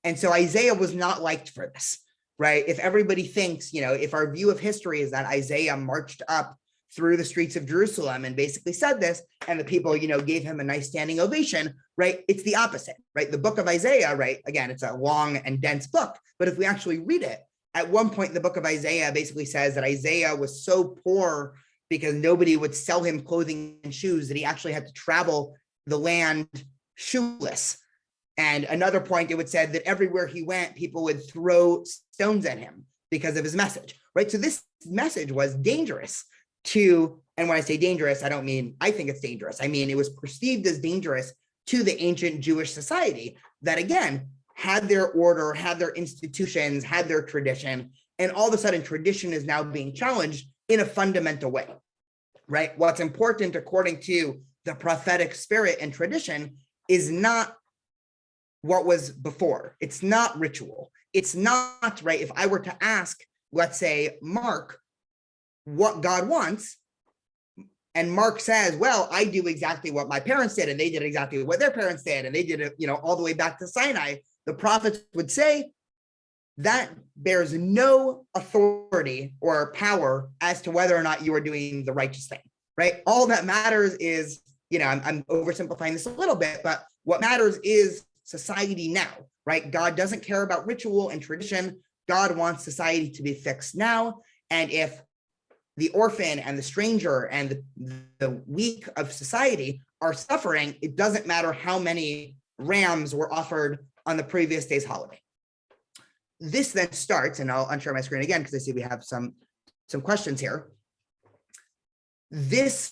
[SPEAKER 1] And so Isaiah was not liked for this, right? If everybody thinks, if our view of history is that Isaiah marched up through the streets of Jerusalem and basically said this, and the people, gave him a nice standing ovation, right? It's the opposite, right? The book of Isaiah, right? Again, it's a long and dense book, but if we actually read it, at one point, the book of Isaiah basically says that Isaiah was so poor because nobody would sell him clothing and shoes that he actually had to travel the land shoeless. And another point, it would say that everywhere he went, people would throw stones at him because of his message, right? So this message was dangerous to, and when I say dangerous, I don't mean I think it's dangerous. I mean, it was perceived as dangerous to the ancient Jewish society that, again, had their order, had their institutions, had their tradition, and all of a sudden tradition is now being challenged in a fundamental way, right? What's important according to the prophetic spirit and tradition is not what was before. It's not ritual. It's not, right? If I were to ask, let's say, Mark, what God wants, and Mark says, well, I do exactly what my parents did, and they did exactly what their parents did, and they did it, all the way back to Sinai, the prophets would say that bears no authority or power as to whether or not you are doing the righteous thing, right? All that matters is, I'm oversimplifying this a little bit, but what matters is society now, right? God doesn't care about ritual and tradition. God wants society to be fixed now. And if the orphan and the stranger and the weak of society are suffering, it doesn't matter how many rams were offered on the previous day's holiday. This then starts, and I'll unshare my screen again because I see we have some questions here. This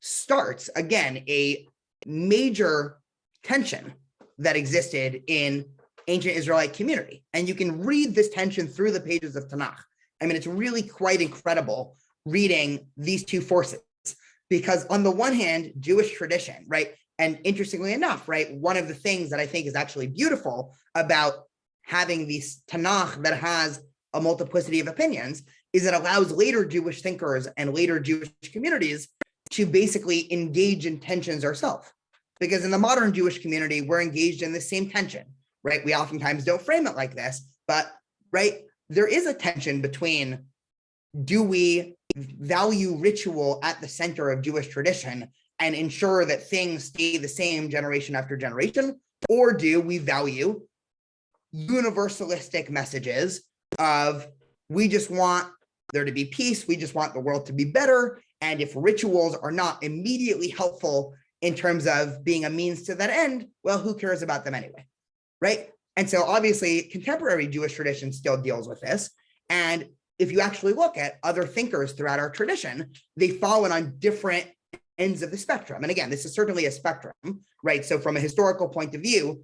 [SPEAKER 1] starts, again, a major tension that existed in ancient Israelite community. And you can read this tension through the pages of Tanakh. I mean, it's really quite incredible reading these two forces, because on the one hand, Jewish tradition, right? And interestingly enough, right, one of the things that I think is actually beautiful about having these Tanakh that has a multiplicity of opinions is it allows later Jewish thinkers and later Jewish communities to basically engage in tensions ourselves. Because in the modern Jewish community, we're engaged in the same tension, right? We oftentimes don't frame it like this, but, right, there is a tension between, do we value ritual at the center of Jewish tradition and ensure that things stay the same generation after generation, or do we value universalistic messages of, we just want there to be peace, we just want the world to be better, and if rituals are not immediately helpful in terms of being a means to that end, well, who cares about them anyway, right? And so obviously contemporary Jewish tradition still deals with this. And if you actually look at other thinkers throughout our tradition, they've fallen on different ends of the spectrum. And again, this is certainly a spectrum, right? So from a historical point of view,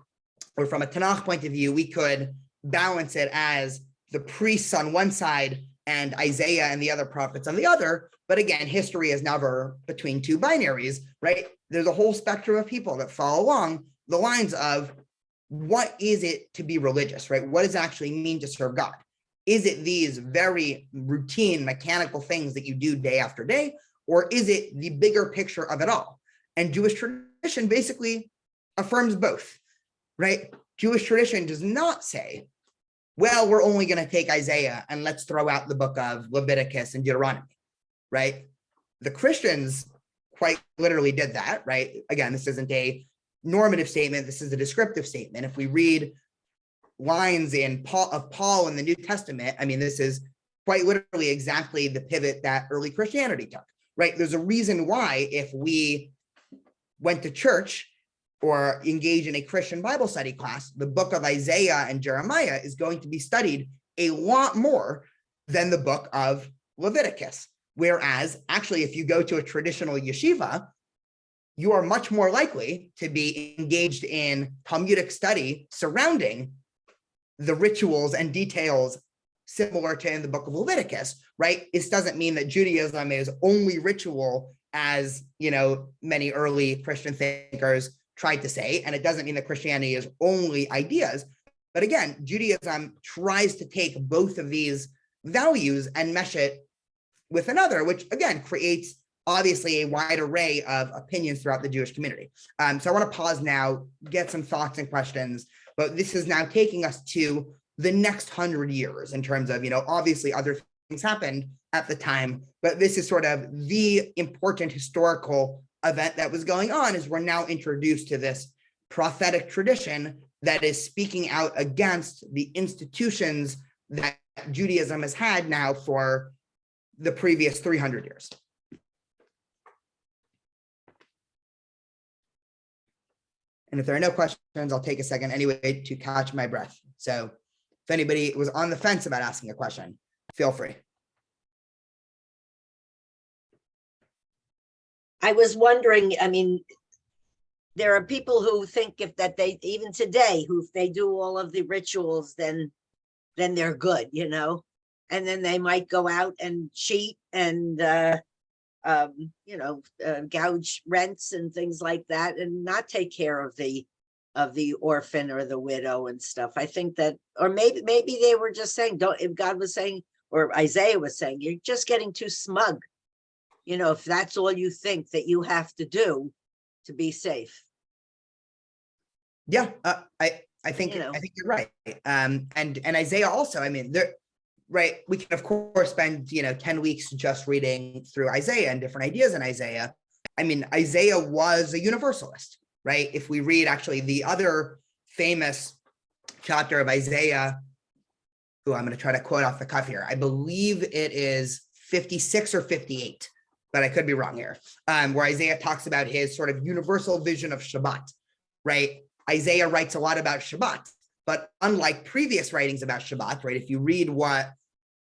[SPEAKER 1] or from a Tanakh point of view, we could balance it as the priests on one side and Isaiah and the other prophets on the other. But again, history is never between two binaries, right? There's a whole spectrum of people that fall along the lines of, what is it to be religious, right? What does it actually mean to serve God? Is it these very routine mechanical things that you do day after day, or is it the bigger picture of it all? And Jewish tradition basically affirms both, right? Jewish tradition does not say, well, we're only going to take Isaiah and let's throw out the book of Leviticus and Deuteronomy, right? The Christians quite literally did that, right? Again, this isn't a normative statement. This is a descriptive statement. If we read lines of Paul in the New Testament, I mean, this is quite literally exactly the pivot that early Christianity took, right? There's a reason why if we went to church or engage in a Christian Bible study class, the book of Isaiah and Jeremiah is going to be studied a lot more than the book of Leviticus. Whereas actually, if you go to a traditional yeshiva, you are much more likely to be engaged in Talmudic study surrounding the rituals and details similar to in the book of Leviticus, right? This doesn't mean that Judaism is only ritual, as many early Christian thinkers tried to say, and it doesn't mean that Christianity is only ideas. But again, Judaism tries to take both of these values and mesh it with another, which again creates obviously a wide array of opinions throughout the Jewish community. So I want to pause now, get some thoughts and questions, but this is now taking us to the next 100 years in terms of, obviously other things happened at the time, but this is sort of the important historical event that was going on, is we're now introduced to this prophetic tradition that is speaking out against the institutions that Judaism has had now for the previous 300 years. And if there are no questions, I'll take a second anyway to catch my breath. So if anybody was on the fence about asking a question, feel free.
[SPEAKER 2] I was wondering, I mean, there are people who think that they, even today, who if they do all of the rituals, then they're good, and then they might go out and cheat and, gouge rents and things like that, and not take care of the orphan or the widow and stuff. I think that, or maybe they were just saying, if God was saying, or Isaiah was saying, you're just getting too smug. If that's all you think that you have to do to be safe.
[SPEAKER 1] Yeah, I think you're right. And Isaiah also, I mean, right, we can of course spend 10 weeks just reading through Isaiah and different ideas in Isaiah. I mean, Isaiah was a universalist, right? If we read actually the other famous chapter of Isaiah, who I'm going to try to quote off the cuff here, I believe it is 56 or 58, but I could be wrong here, where Isaiah talks about his sort of universal vision of Shabbat, right? Isaiah writes a lot about Shabbat, but unlike previous writings about Shabbat, right? If you read what,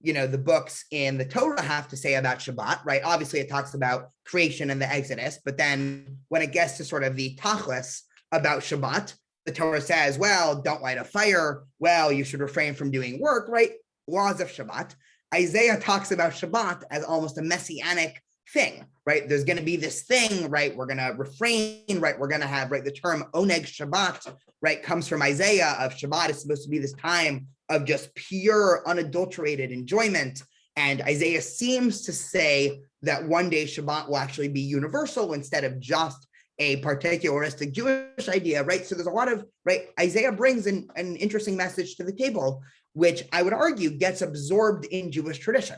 [SPEAKER 1] the books in the Torah have to say about Shabbat, right? Obviously it talks about creation and the Exodus, but then when it gets to sort of the tachlis about Shabbat, the Torah says, well, don't light a fire. Well, you should refrain from doing work, right? Laws of Shabbat. Isaiah talks about Shabbat as almost a messianic thing, right? There's going to be this thing, right? We're going to refrain, right? We're going to have, right? The term oneg Shabbat, right? Comes from Isaiah of Shabbat is supposed to be this time of just pure, unadulterated enjoyment. And Isaiah seems to say that one day Shabbat will actually be universal instead of just a particularistic Jewish idea, right? So there's a lot of, right? Isaiah brings an interesting message to the table, which I would argue gets absorbed in Jewish tradition.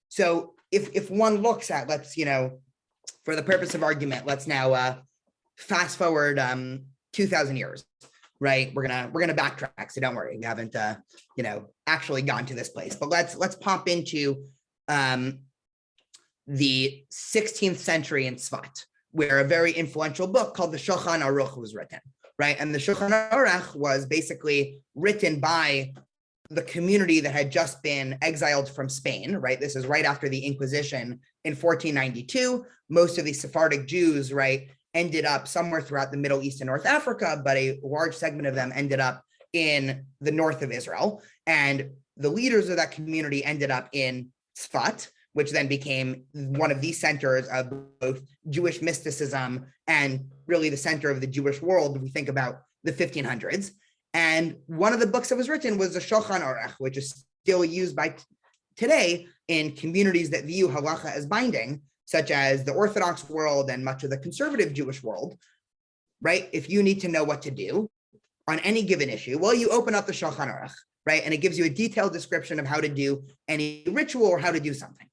[SPEAKER 1] So if one looks at, let's, for the purpose of argument, let's now fast forward 2,000 years, right? We're gonna backtrack, so don't worry, we haven't actually gone to this place, but let's pop into the 16th century in Tzfat, where a very influential book called the Shulchan Aruch was written, right? And the Shulchan Aruch was basically written by the community that had just been exiled from Spain, right? This is right after the Inquisition in 1492. Most of the Sephardic Jews, right, ended up somewhere throughout the Middle East and North Africa, but a large segment of them ended up in the north of Israel. And the leaders of that community ended up in Tzfat, which then became one of the centers of both Jewish mysticism and really the center of the Jewish world if we think about the 1500s. And one of the books that was written was the Shulchan Aruch, which is still used by today in communities that view halacha as binding, such as the Orthodox world and much of the conservative Jewish world, right? If you need to know what to do on any given issue, well, you open up the Shulchan Aruch, right? And it gives you a detailed description of how to do any ritual or how to do something.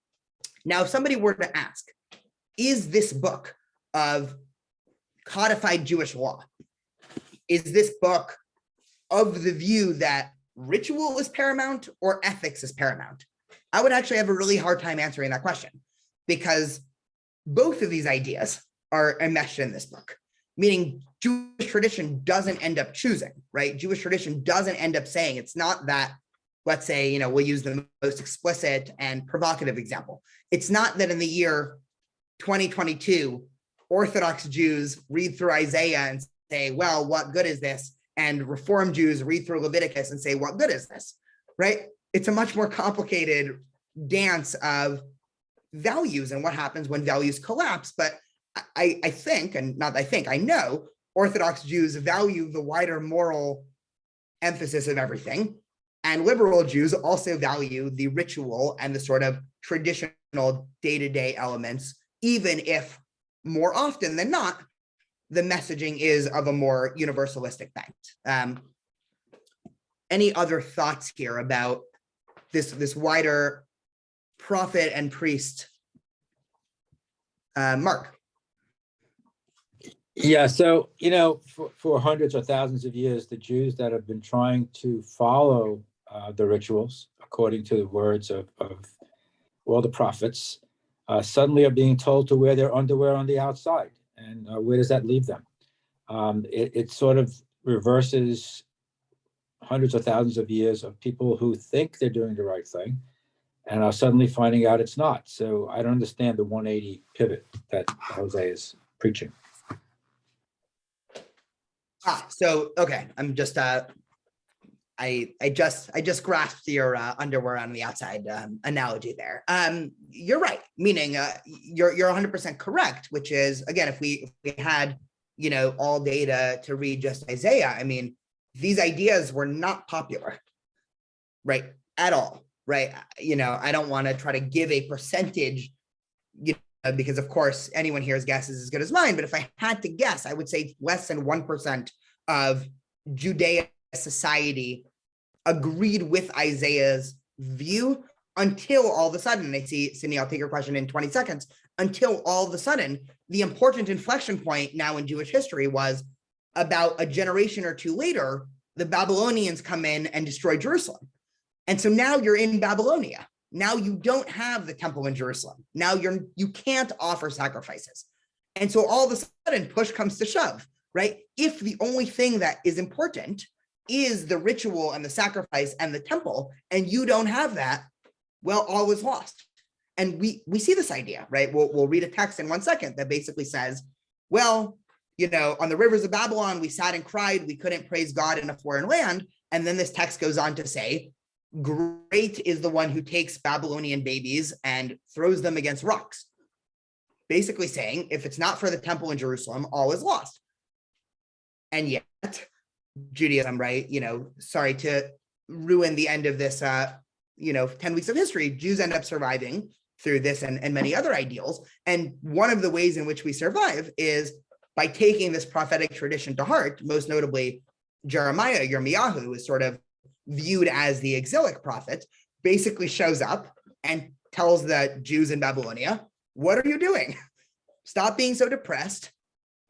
[SPEAKER 1] Now, if somebody were to ask, is this book of codified Jewish law, is this book of the view that ritual is paramount or ethics is paramount? I would actually have a really hard time answering that question, because both of these ideas are enmeshed in this book, meaning Jewish tradition doesn't end up choosing, right? Jewish tradition doesn't end up saying, it's not that, let's say, we'll use the most explicit and provocative example. It's not that in the year 2022, Orthodox Jews read through Isaiah and say, well, what good is this? And Reform Jews read through Leviticus and say, what good is this, right? It's a much more complicated dance of values and what happens when values collapse. But I think, and not I think, I know Orthodox Jews value the wider moral emphasis of everything. And liberal Jews also value the ritual and the sort of traditional day-to-day elements, even if more often than not, the messaging is of a more universalistic bent. Any other thoughts here about this wider prophet and priest? Mark.
[SPEAKER 5] Yeah, so, for hundreds or thousands of years, the Jews that have been trying to follow the rituals according to the words of all the prophets suddenly are being told to wear their underwear on the outside. And where does that leave them? It sort of reverses hundreds of thousands of years of people who think they're doing the right thing and are suddenly finding out it's not. So I don't understand the 180 pivot that Jose is preaching.
[SPEAKER 1] So okay, I'm just I just grasped your underwear on the outside analogy there. You're right, meaning you're 100% correct, which is, again, if we had all data to read just Isaiah, I mean, these ideas were not popular, right, at all, right? I don't want to try to give a percentage, because of course anyone here's guess is as good as mine, but if I had to guess, I would say less than 1% of Judea society agreed with Isaiah's view until all of a sudden, I see, Cindy, I'll take your question in 20 seconds, until all of a sudden, the important inflection point now in Jewish history was about a generation or two later, the Babylonians come in and destroy Jerusalem. And so now you're in Babylonia. Now you don't have the temple in Jerusalem. Now you can't offer sacrifices. And so all of a sudden, push comes to shove, right? If the only thing that is important is the ritual and the sacrifice and the temple, and you don't have that, well, all is lost. And we see this idea, right? We'll read a text in 1 second that basically says, well, on the rivers of Babylon, we sat and cried, we couldn't praise God in a foreign land. And then this text goes on to say, great is the one who takes Babylonian babies and throws them against rocks. Basically saying, if it's not for the temple in Jerusalem, all is lost. And yet, Judaism, right? Sorry to ruin the end of this, 10 weeks of history, Jews end up surviving through this and many other ideals. And one of the ways in which we survive is by taking this prophetic tradition to heart, most notably Jeremiah, Yirmiyahu, is sort of viewed as the exilic prophet, basically shows up and tells the Jews in Babylonia, what are you doing? Stop being so depressed,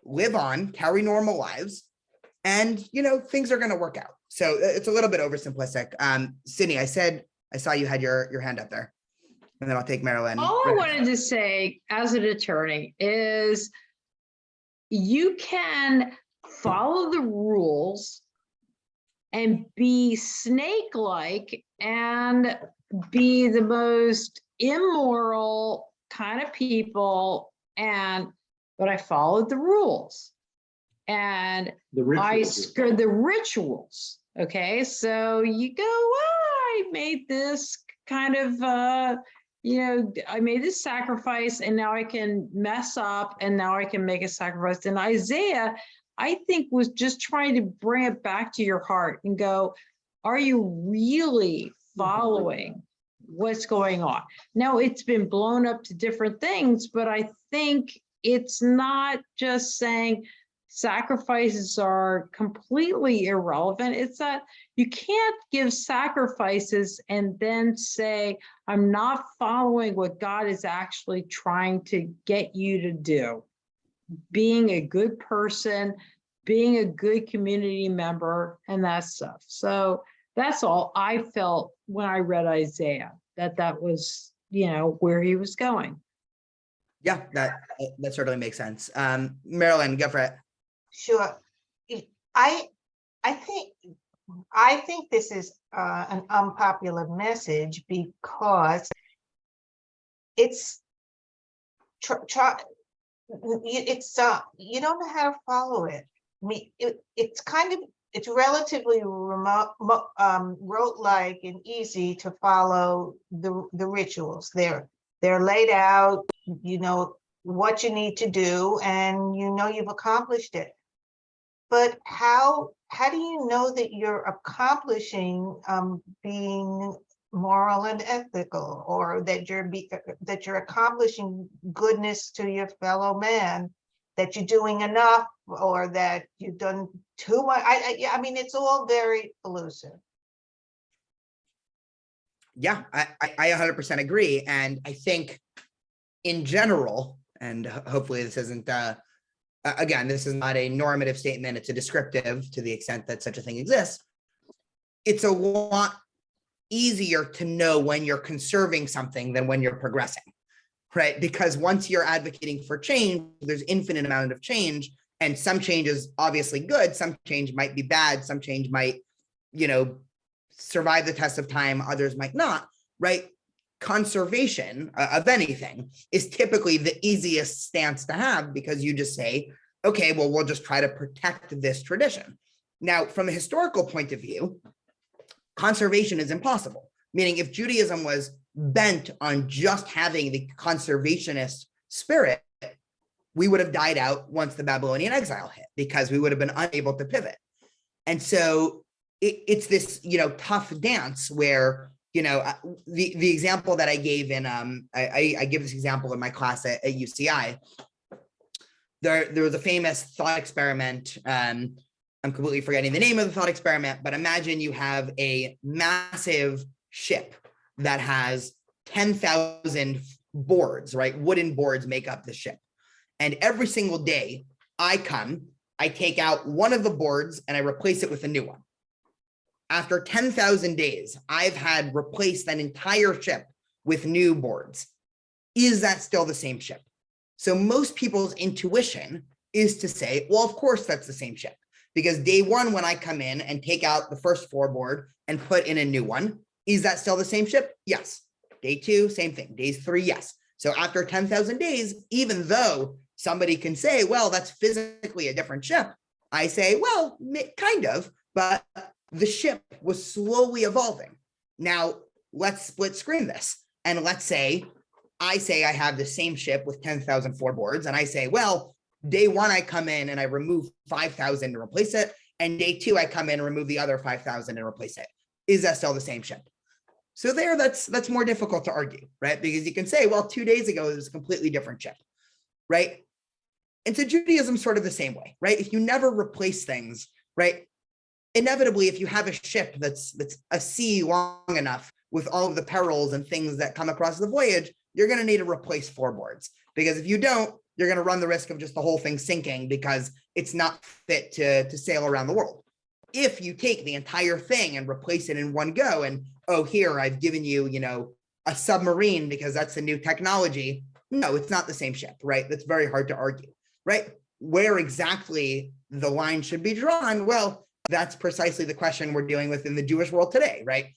[SPEAKER 1] live on, carry normal lives, and things are going to work out. So it's a little bit oversimplistic. Sydney, I saw you had your hand up there, and then I'll take Marilyn.
[SPEAKER 6] All I wanted to say as an attorney is you can follow the rules and be snake-like and be the most immoral kind of people, but I followed the rules. And the rituals. Okay, so you go, I made this kind of, I made this sacrifice, and now I can mess up, and now I can make a sacrifice. And Isaiah, I think, was just trying to bring it back to your heart and go, are you really following what's going on? Now, it's been blown up to different things, but I think it's not just saying sacrifices are completely irrelevant. It's that you can't give sacrifices and then say, I'm not following what God is actually trying to get you to do. Being a good person, being a good community member, and that stuff. So that's all I felt when I read Isaiah, that was, where he was going.
[SPEAKER 1] Yeah, that certainly makes sense. Marilyn, go for it.
[SPEAKER 7] Sure. I think this is an unpopular message because it's you don't know how to follow it. I mean, it's relatively remote, rote-like and easy to follow the rituals. They're laid out. You know what you need to do, and you've accomplished it. But how how do you know that you're accomplishing being moral and ethical, or that you're accomplishing goodness to your fellow man, that you're doing enough, or that you've done too much? Yeah, I mean, it's all very elusive.
[SPEAKER 1] Yeah, I 100% agree. And I think in general, and hopefully this isn't, again, this is not a normative statement, it's a descriptive to the extent that such a thing exists. It's a lot easier to know when you're conserving something than when you're progressing, right? Because once you're advocating for change, there's infinite amount of change, and some change is obviously good, some change might be bad, some change might, survive the test of time, others might not, right? Conservation of anything is typically the easiest stance to have, because you just say, okay, well, we'll just try to protect this tradition. Now, from a historical point of view, conservation is impossible. Meaning, if Judaism was bent on just having the conservationist spirit, we would have died out once the Babylonian exile hit, because we would have been unable to pivot. And so it's this, tough dance where, the example that I gave in, I give this example in my class at UCI. There was a famous thought experiment. I'm completely forgetting the name of the thought experiment, but imagine you have a massive ship that has 10,000 boards, right? Wooden boards make up the ship. And every single day I take out one of the boards and I replace it with a new one. After 10,000 days, I've had replaced that entire ship with new boards. Is that still the same ship? So most people's intuition is to say, well, of course that's the same ship, because day one, when I come in and take out the first floorboard and put in a new one, is that still the same ship? Yes. Day two, same thing. Days three, yes. So after 10,000 days, even though somebody can say, well, that's physically a different ship, I say, well, kind of, but the ship was slowly evolving. Now let's split screen this. And let's say I have the same ship with 10,000 floorboards. And I say, well, day one, I come in and I remove 5,000 to replace it. And day two, I come in and remove the other 5,000 and replace it. Is that still the same ship? So that's more difficult to argue, right? Because you can say, well, 2 days ago, it was a completely different ship, right? And so Judaism's sort of the same way, right? If you never replace things, right? Inevitably, if you have a ship that's a sea long enough with all of the perils and things that come across the voyage, you're going to need to replace floorboards, because if you don't, you're going to run the risk of just the whole thing sinking because it's not fit to sail around the world. If you take the entire thing and replace it in one go, and here I've given you, a submarine because that's the new technology. No, it's not the same ship, right? That's very hard to argue, right? Where exactly the line should be drawn? Well, that's precisely the question we're dealing with in the Jewish world today, right?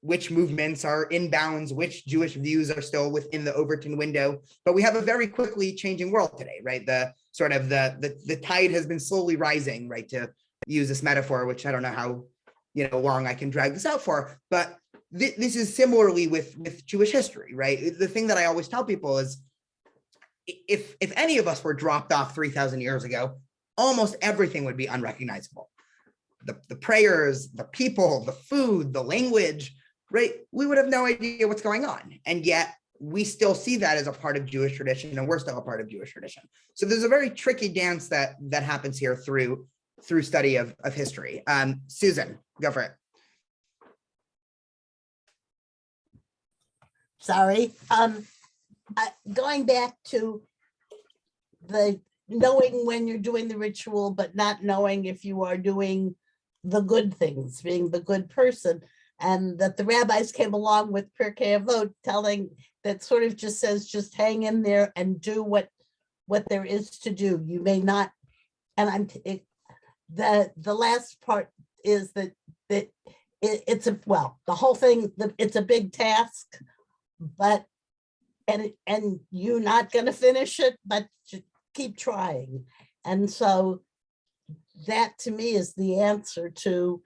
[SPEAKER 1] Which movements are in bounds, which Jewish views are still within the Overton window. But we have a very quickly changing world today, right? The tide has been slowly rising, right? To use this metaphor, which I don't know how long I can drag this out for, but this is similarly with Jewish history, right? The thing that I always tell people is, if any of us were dropped off 3,000 years ago, almost everything would be unrecognizable. The prayers, the people, the food, the language, right? We would have no idea what's going on. And yet we still see that as a part of Jewish tradition, and we're still a part of Jewish tradition. So there's a very tricky dance that happens here through study of history. Susan, go for it.
[SPEAKER 8] Sorry. Going back to the knowing when you're doing the ritual, but not knowing if you are doing the good things, being the good person, and that the rabbis came along with Pirkei Avot, telling that sort of just says, just hang in there and do what there is to do. You may not, and the last part is that it's the whole thing, it's a big task, but and you're not going to finish it, but keep trying. And so that to me is the answer to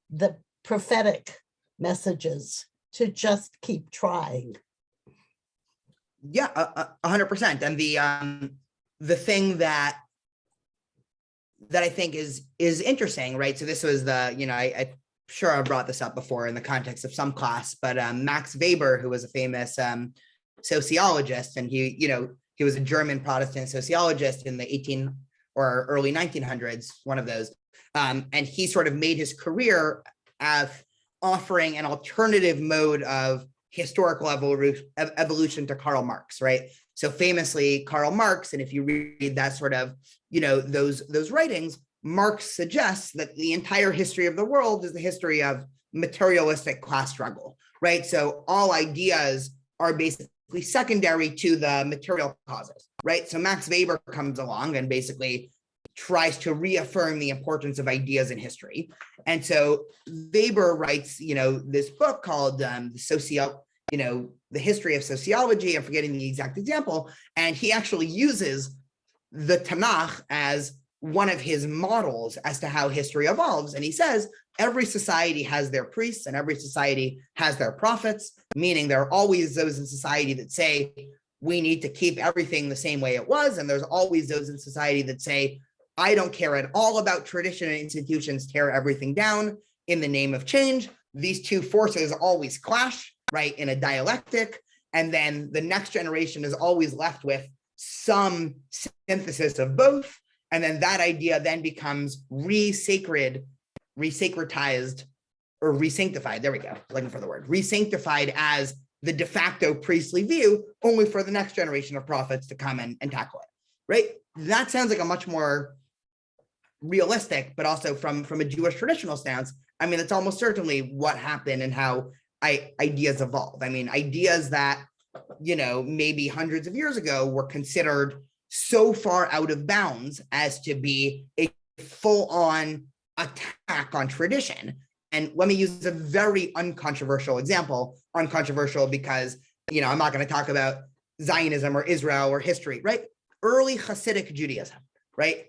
[SPEAKER 8] the prophetic messages, to just keep trying.
[SPEAKER 1] Yeah, 100%. And the thing that that I think is interesting, right? So this was the, I sure I brought this up before in the context of some class, but Max Weber, who was a famous sociologist, and he was a German Protestant sociologist in the 18 or early 1900s, one of those. And he sort of made his career of offering an alternative mode of historical evolution to Karl Marx, right? So famously, Karl Marx, and if you read that sort of, those writings, Marx suggests that the entire history of the world is the history of materialistic class struggle, right? So all ideas are basically secondary to the material causes, right? So Max Weber comes along and basically tries to reaffirm the importance of ideas in history. And so Weber writes, this book called the history of sociology. I'm forgetting the exact example. And he actually uses the Tanakh as one of his models as to how history evolves. And he says, every society has their priests and every society has their prophets, meaning there are always those in society that say, we need to keep everything the same way it was. And there's always those in society that say, I don't care at all about tradition and institutions, tear everything down in the name of change. These two forces always clash, right, in a dialectic. And then the next generation is always left with some synthesis of both. And then that idea then becomes resacredtized or resanctified. There we go, looking for the word, resanctified as the de facto priestly view, only for the next generation of prophets to come and tackle it, right? That sounds like a much more realistic, but also from a Jewish traditional stance. I mean, it's almost certainly what happened and how ideas evolve. I mean, ideas that, maybe hundreds of years ago were considered so far out of bounds as to be a full-on attack on tradition. And let me use a very uncontroversial example, uncontroversial because, I'm not going to talk about Zionism or Israel or history, right? Early Hasidic Judaism, right?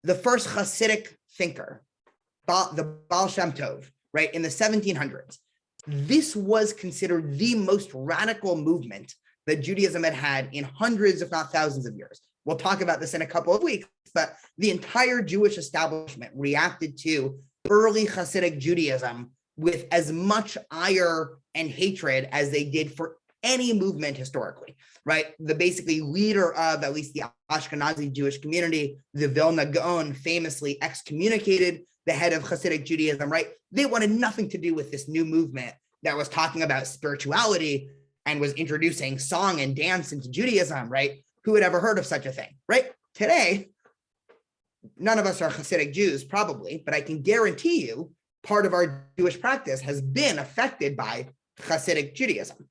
[SPEAKER 1] The first Hasidic thinker, the Baal Shem Tov, right, in the 1700s. This was considered the most radical movement that Judaism had had in hundreds, if not thousands of years. We'll talk about this in a couple of weeks, but the entire Jewish establishment reacted to early Hasidic Judaism with as much ire and hatred as they did for any movement historically, right? The basically leader of at least the Ashkenazi Jewish community, the Vilna Gaon, famously excommunicated the head of Hasidic Judaism, right? They wanted nothing to do with this new movement that was talking about spirituality and was introducing song and dance into Judaism, right? Who had ever heard of such a thing, right? Today, none of us are Hasidic Jews, probably, but I can guarantee you part of our Jewish practice has been affected by Hasidic Judaism.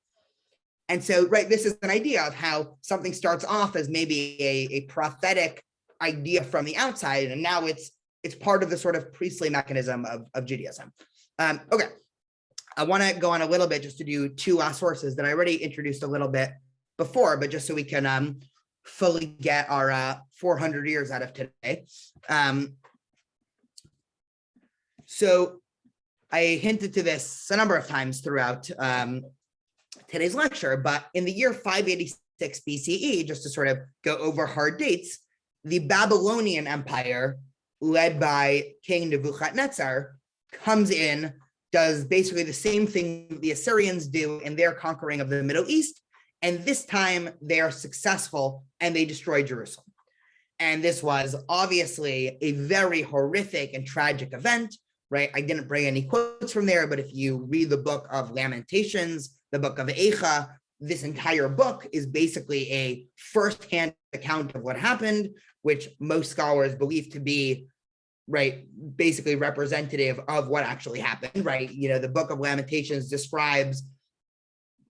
[SPEAKER 1] And so, right, this is an idea of how something starts off as maybe a prophetic idea from the outside, and now it's part of the sort of priestly mechanism of Judaism. Okay, I want to go on a little bit just to do two last sources that I already introduced a little bit before, but just so we can fully get our 400 years out of today. So I hinted to this a number of times throughout today's lecture, but in the year 586 BCE, just to sort of go over hard dates, the Babylonian Empire, led by King Nebuchadnezzar, comes in, does basically the same thing the Assyrians do in their conquering of the Middle East, and this time they are successful and they destroy Jerusalem. And this was obviously a very horrific and tragic event, right? I didn't bring any quotes from there, but if you read the book of Lamentations, the book of Eicha, this entire book is basically a firsthand account of what happened, which most scholars believe to be, right, basically representative of what actually happened, right? The book of Lamentations describes,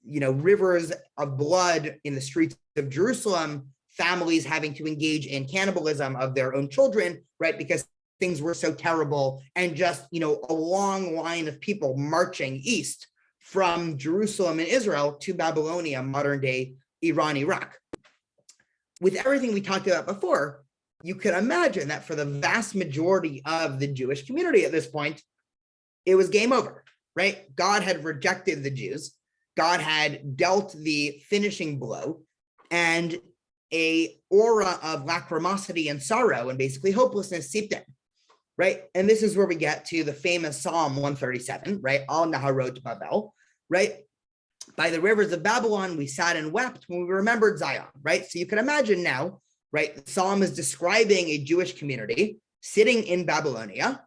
[SPEAKER 1] rivers of blood in the streets of Jerusalem, families having to engage in cannibalism of their own children, right? Because things were so terrible, and just, a long line of people marching east from Jerusalem and Israel to Babylonia, modern day Iran, Iraq. With everything we talked about before, you could imagine that for the vast majority of the Jewish community at this point, it was game over, right? God had rejected the Jews. God had dealt the finishing blow. And a aura of lachrymosity and sorrow and basically hopelessness seeped in, right? And this is where we get to the famous Psalm 137, right? Al Naharot Babel, right? By the rivers of Babylon, we sat and wept when we remembered Zion, right? So you can imagine now, right? The Psalm is describing a Jewish community sitting in Babylonia,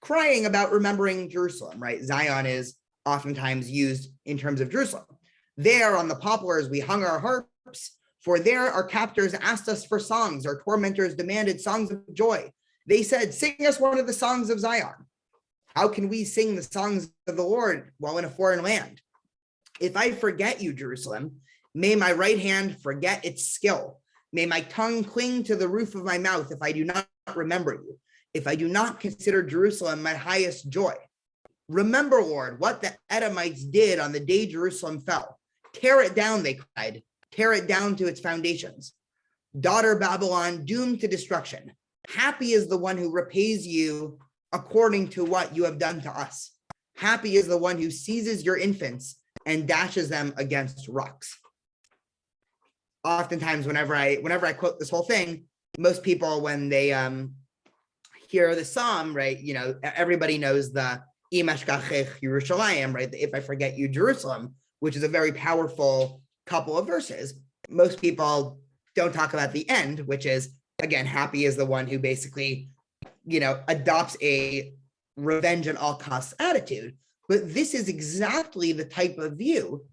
[SPEAKER 1] crying about remembering Jerusalem, right? Zion is oftentimes used in terms of Jerusalem. There on the poplars, we hung our harps, for there our captors asked us for songs. Our tormentors demanded songs of joy. They said, sing us one of the songs of Zion. How can we sing the songs of the Lord while in a foreign land? If I forget you, Jerusalem, may my right hand forget its skill. May my tongue cling to the roof of my mouth if I do not remember you, if I do not consider Jerusalem my highest joy. Remember, Lord, what the Edomites did on the day Jerusalem fell. Tear it down, they cried. Tear it down to its foundations. Daughter Babylon, doomed to destruction. Happy is the one who repays you according to what you have done to us. Happy is the one who seizes your infants and dashes them against rocks. Oftentimes, whenever I quote this whole thing, most people, when they hear the psalm, right, you know, everybody knows the Im Ashkachech Yerushalayim, right, the if I forget you, Jerusalem, which is a very powerful couple of verses. Most people don't talk about the end, which is, again, happy is the one who basically, you know, adopts a revenge at all costs attitude. But this is exactly the type of view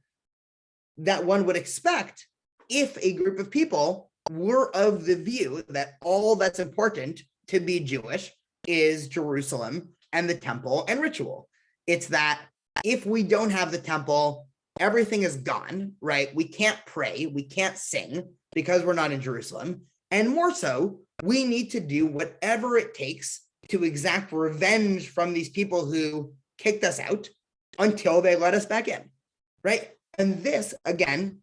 [SPEAKER 1] that one would expect if a group of people were of the view that all that's important to be Jewish is Jerusalem and the temple and ritual. It's that if we don't have the temple, everything is gone, right? We can't pray, we can't sing because we're not in Jerusalem. And more so, we need to do whatever it takes to exact revenge from these people who kicked us out until they let us back in, right? And this, again,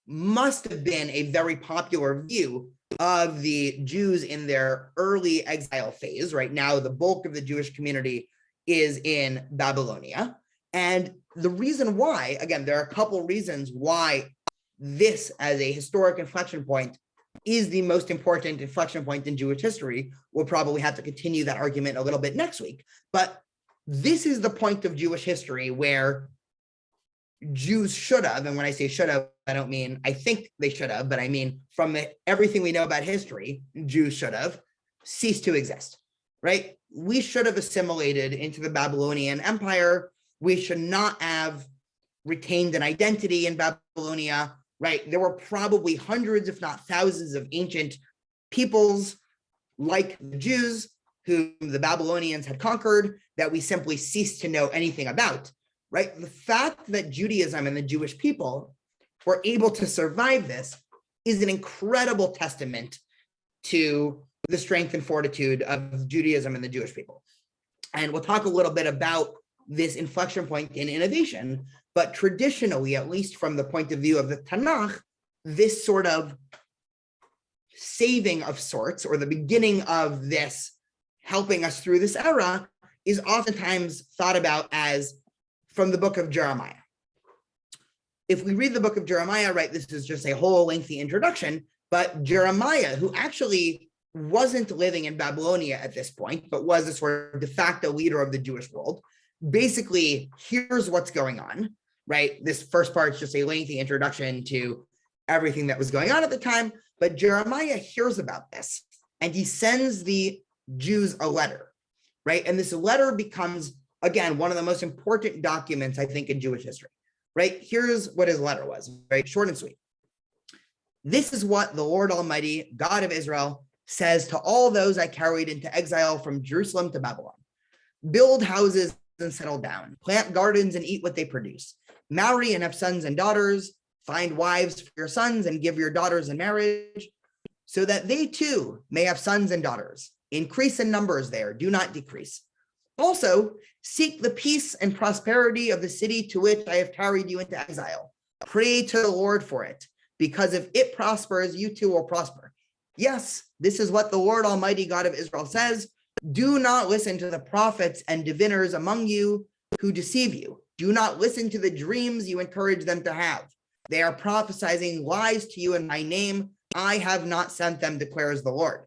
[SPEAKER 1] must have been a very popular view of the Jews in their early exile phase. Right now, the bulk of the Jewish community is in Babylonia. And the reason why, again, there are a couple reasons why this as a historic inflection point is the most important inflection point in Jewish history. We'll probably have to continue that argument a little bit next week. But this is the point of Jewish history where Jews should have, and when I say should have, I don't mean I think they should have, but I mean from everything we know about history, Jews should have ceased to exist, right? We should have assimilated into the Babylonian Empire. We should not have retained an identity in Babylonia, right? There were probably hundreds, if not thousands, of ancient peoples like the Jews whom the Babylonians had conquered that we simply ceased to know anything about, right? The fact that Judaism and the Jewish people were able to survive this is an incredible testament to the strength and fortitude of Judaism and the Jewish people. And we'll talk a little bit about this inflection point in innovation, but traditionally, at least from the point of view of the Tanakh, this sort of saving of sorts, or the beginning of this helping us through this era, is oftentimes thought about as from the book of Jeremiah. If we read the book of Jeremiah, right, this is just a whole lengthy introduction, but Jeremiah, who actually wasn't living in Babylonia at this point, but was a sort of de facto leader of the Jewish world, basically here's what's going on, right? This first part is just a lengthy introduction to everything that was going on at the time, but Jeremiah hears about this and he sends the Jews a letter, right? And this letter becomes, again, one of the most important documents, I think, in Jewish history, right? Here's what his letter was, right? Short and sweet. This is what the Lord Almighty, God of Israel, says to all those I carried into exile from Jerusalem to Babylon. Build houses and settle down, plant gardens and eat what they produce, marry and have sons and daughters, find wives for your sons and give your daughters in marriage, so that they too may have sons and daughters. Increase in numbers there, do not decrease. Also, seek the peace and prosperity of the city to which I have carried you into exile. Pray to the Lord for it, because if it prospers, you too will prosper. Yes, this is what the Lord Almighty God of Israel says. Do not listen to the prophets and diviners among you who deceive you. Do not listen to the dreams you encourage them to have. They are prophesying lies to you in my name. I have not sent them, declares the Lord.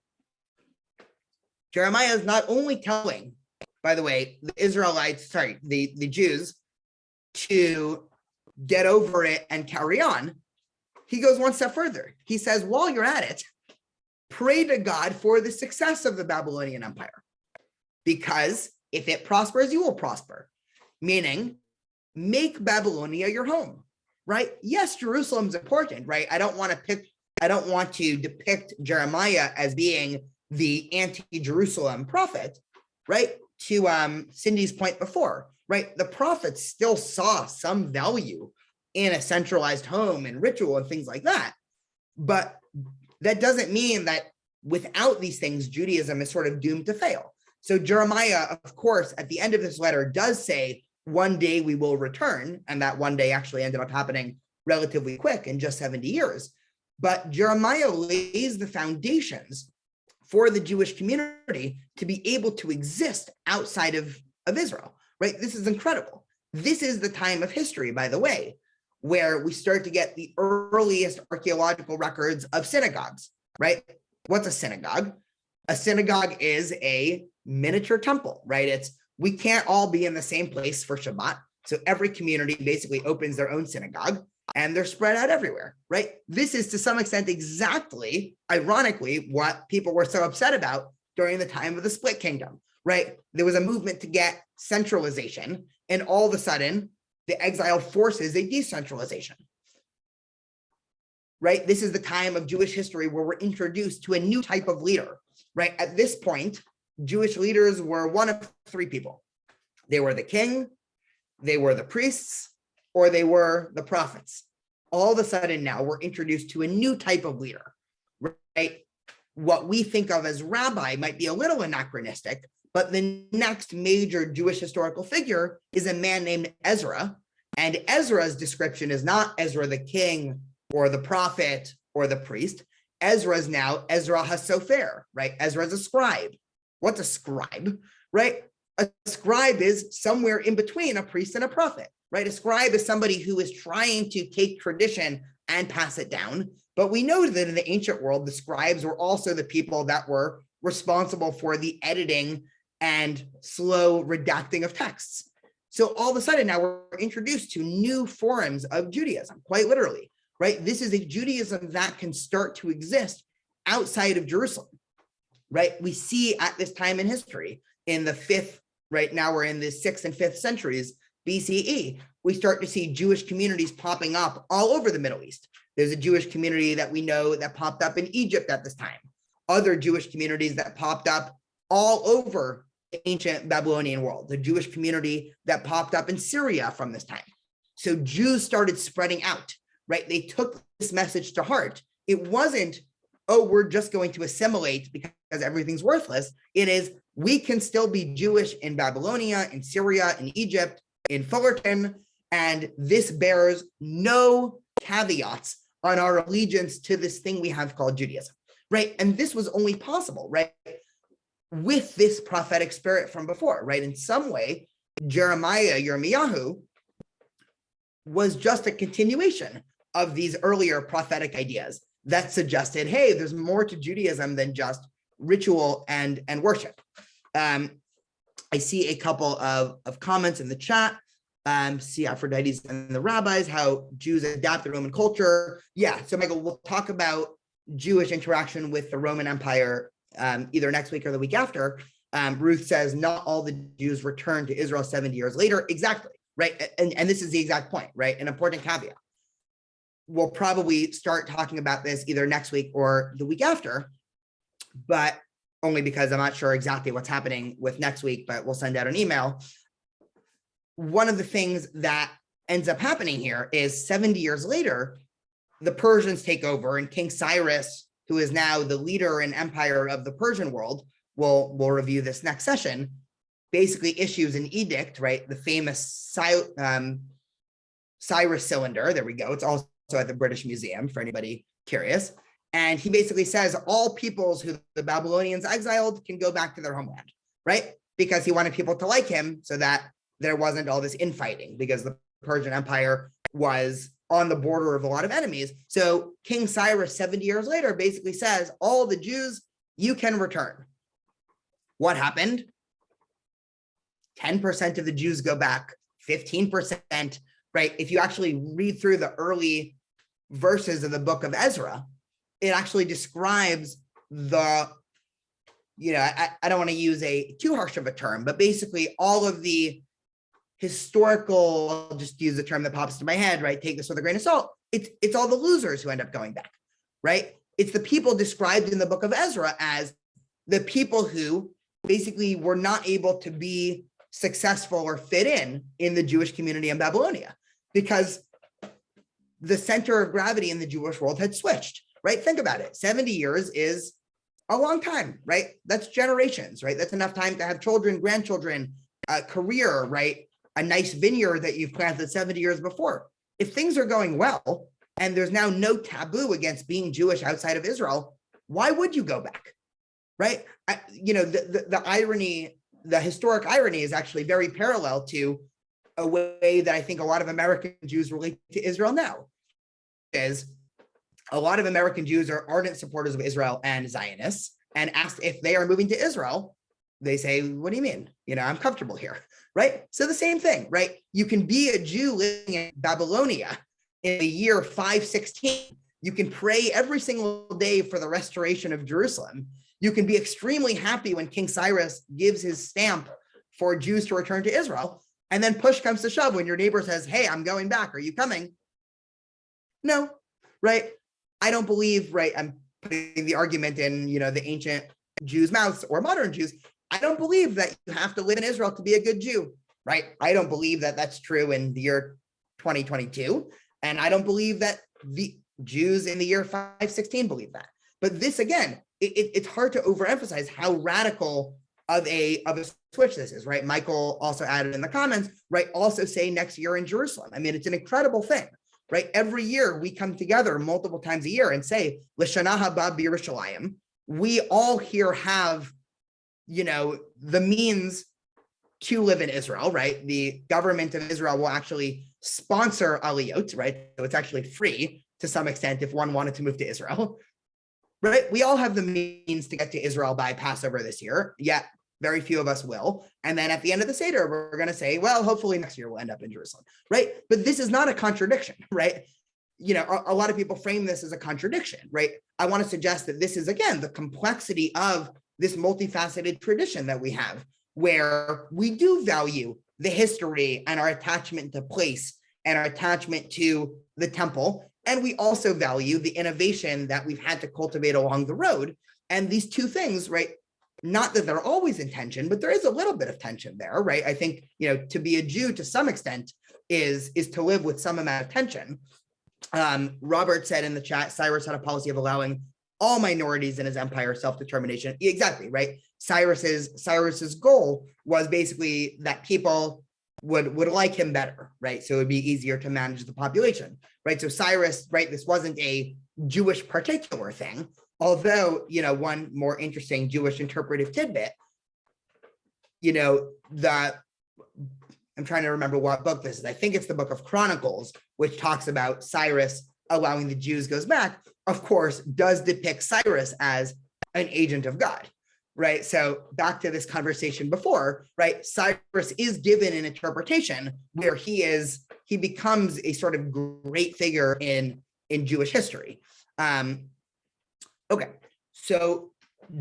[SPEAKER 1] Jeremiah is not only telling, by the way, the Israelites, sorry, the Jews to get over it and carry on. He goes one step further. He says, while you're at it, pray to God for the success of the Babylonian Empire. Because if it prospers, you will prosper. Meaning, make Babylonia your home, right? Yes, Jerusalem's important, right? I don't want to depict Jeremiah as being the anti-Jerusalem prophet, right? To Cindy's point before, right? The prophets still saw some value in a centralized home and ritual and things like that. But that doesn't mean that without these things, Judaism is sort of doomed to fail. So Jeremiah, of course, at the end of this letter does say, one day we will return. And that one day actually ended up happening relatively quick in just 70 years. But Jeremiah lays the foundations for the Jewish community to be able to exist outside of Israel, right? This is incredible. This is the time of history, by the way, where we start to get the earliest archaeological records of synagogues, right? What's a synagogue? A synagogue is a miniature temple, right? We can't all be in the same place for Shabbat. So every community basically opens their own synagogue and they're spread out everywhere, right? This is to some extent exactly, ironically, what people were so upset about during the time of the split kingdom, right? There was a movement to get centralization, and all of a sudden, the exile forces a decentralization, right? This is the time of Jewish history where we're introduced to a new type of leader, right? At this point, Jewish leaders were one of three people. They were the king, they were the priests, or they were the prophets. All of a sudden now we're introduced to a new type of leader, right? What we think of as rabbi might be a little anachronistic, but the next major Jewish historical figure is a man named Ezra. And Ezra's description is not Ezra the king or the prophet or the priest. Ezra is now Ezra HaSofer, right? Ezra is a scribe. What's a scribe, right? A scribe is somewhere in between a priest and a prophet, right? A scribe is somebody who is trying to take tradition and pass it down. But we know that in the ancient world, the scribes were also the people that were responsible for the editing and slow redacting of texts. So all of a sudden now we're introduced to new forms of Judaism, quite literally, right? This is a Judaism that can start to exist outside of Jerusalem, right? We see at this time in history, in the 5th, right now we're in the 6th and 5th centuries BCE, we start to see Jewish communities popping up all over the Middle East. There's a Jewish community that we know that popped up in Egypt at this time. Other Jewish communities that popped up all over the ancient Babylonian world. The Jewish community that popped up in Syria from this time. So Jews started spreading out, right? They took this message to heart. It wasn't, oh, we're just going to assimilate because everything's worthless. It is, we can still be Jewish in Babylonia, in Syria, in Egypt, in Fullerton, and this bears no caveats on our allegiance to this thing we have called Judaism, right? And this was only possible, right, with this prophetic spirit from before, right? In some way, Yirmiyahu, was just a continuation of these earlier prophetic ideas that suggested, hey, there's more to Judaism than just ritual and worship. I see a couple of comments in the chat. See Aphrodite's and the rabbis, how Jews adapt the Roman culture. Yeah, so Michael, we'll talk about Jewish interaction with the Roman Empire either next week or the week after. Ruth says, not all the Jews returned to Israel 70 years later. Exactly, right? And this is the exact point, right? An important caveat. We'll probably start talking about this either next week or the week after, but only because I'm not sure exactly what's happening with next week, but we'll send out an email. One of the things that ends up happening here is 70 years later, the Persians take over, and King Cyrus, who is now the leader and empire of the Persian world, we'll review this next session, basically issues an edict, right? The famous Cyrus cylinder, there we go. It's also at the British Museum for anybody curious. And he basically says all peoples who the Babylonians exiled can go back to their homeland, right? Because he wanted people to like him so that there wasn't all this infighting, because the Persian Empire was on the border of a lot of enemies. So King Cyrus, 70 years later, basically says, all the Jews, you can return. What happened? 10% of the Jews go back, 15%, right? If you actually read through the early verses of the book of Ezra, it actually describes the, I don't want to use a too harsh of a term, but basically all of the historical, I'll just use the term that pops into my head, right? Take this with a grain of salt. It's all the losers who end up going back, right? It's the people described in the book of Ezra as the people who basically were not able to be successful or fit in the Jewish community in Babylonia, because the center of gravity in the Jewish world had switched, right? Think about it. 70 years is a long time, right? That's generations, right? That's enough time to have children, grandchildren, a career, right? A nice vineyard that you've planted 70 years before. If things are going well and there's now no taboo against being Jewish outside of Israel, why would you go back, right? The irony, the historic irony is actually very parallel to a way that I think a lot of American Jews relate to Israel now. Is a lot of American Jews are ardent supporters of Israel and Zionists, and asked if they are moving to Israel, they say, what do you mean? I'm comfortable here, right? So the same thing, right? You can be a Jew living in Babylonia in the year 516. You can pray every single day for the restoration of Jerusalem. You can be extremely happy when King Cyrus gives his stamp for Jews to return to Israel. And then push comes to shove when your neighbor says, hey, I'm going back. Are you coming? No, right? I don't believe, right? I'm putting the argument in, the ancient Jews' mouths or modern Jews. I don't believe that you have to live in Israel to be a good Jew, right? I don't believe that that's true in the year 2022. And I don't believe that the Jews in the year 516 believe that. But this, again, it's hard to overemphasize how radical of a switch this is, right? Michael also added in the comments, right? Also say next year in Jerusalem. I mean, it's an incredible thing, right? Every year we come together multiple times a year and say, L'shana haba b'Yerushalayim. We all here have, the means to live in Israel, right? The government of Israel will actually sponsor aliyot, right? So it's actually free to some extent if one wanted to move to Israel, right? We all have the means to get to Israel by Passover this year, yet very few of us will. And then at the end of the Seder, we're going to say, well, hopefully next year we'll end up in Jerusalem, right? But this is not a contradiction, right? A lot of people frame this as a contradiction, right? I want to suggest that this is, again, the complexity of this multifaceted tradition that we have, where we do value the history and our attachment to place and our attachment to the temple. And we also value the innovation that we've had to cultivate along the road. And these two things, right? Not that they're always in tension, but there is a little bit of tension there, right? I think, to be a Jew to some extent is to live with some amount of tension. Robert said in the chat, Cyrus had a policy of allowing all minorities in his empire self-determination. Exactly, right? Cyrus's goal was basically that people would like him better, right? So it would be easier to manage the population, right? So Cyrus, right, this wasn't a Jewish particular thing, although, one more interesting Jewish interpretive tidbit, I'm trying to remember what book this is. I think it's the book of Chronicles, which talks about Cyrus allowing the Jews goes back, of course, does depict Cyrus as an agent of God, right? So back to this conversation before, right? Cyrus is given an interpretation where he becomes a sort of great figure in Jewish history. Okay, so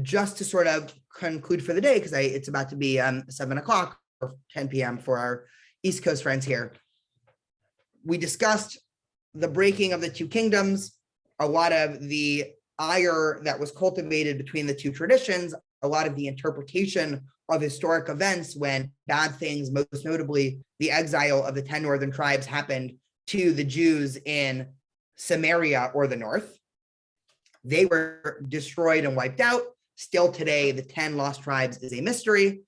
[SPEAKER 1] just to sort of conclude for the day, because it's about to be 7 o'clock or 10 p.m. for our East Coast friends here. We discussed the breaking of the two kingdoms, a lot of the ire that was cultivated between the two traditions, a lot of the interpretation of historic events when bad things, most notably the exile of the 10 northern tribes, happened to the Jews in Samaria or the north. They were destroyed and wiped out. Still today, the 10 lost tribes is a mystery.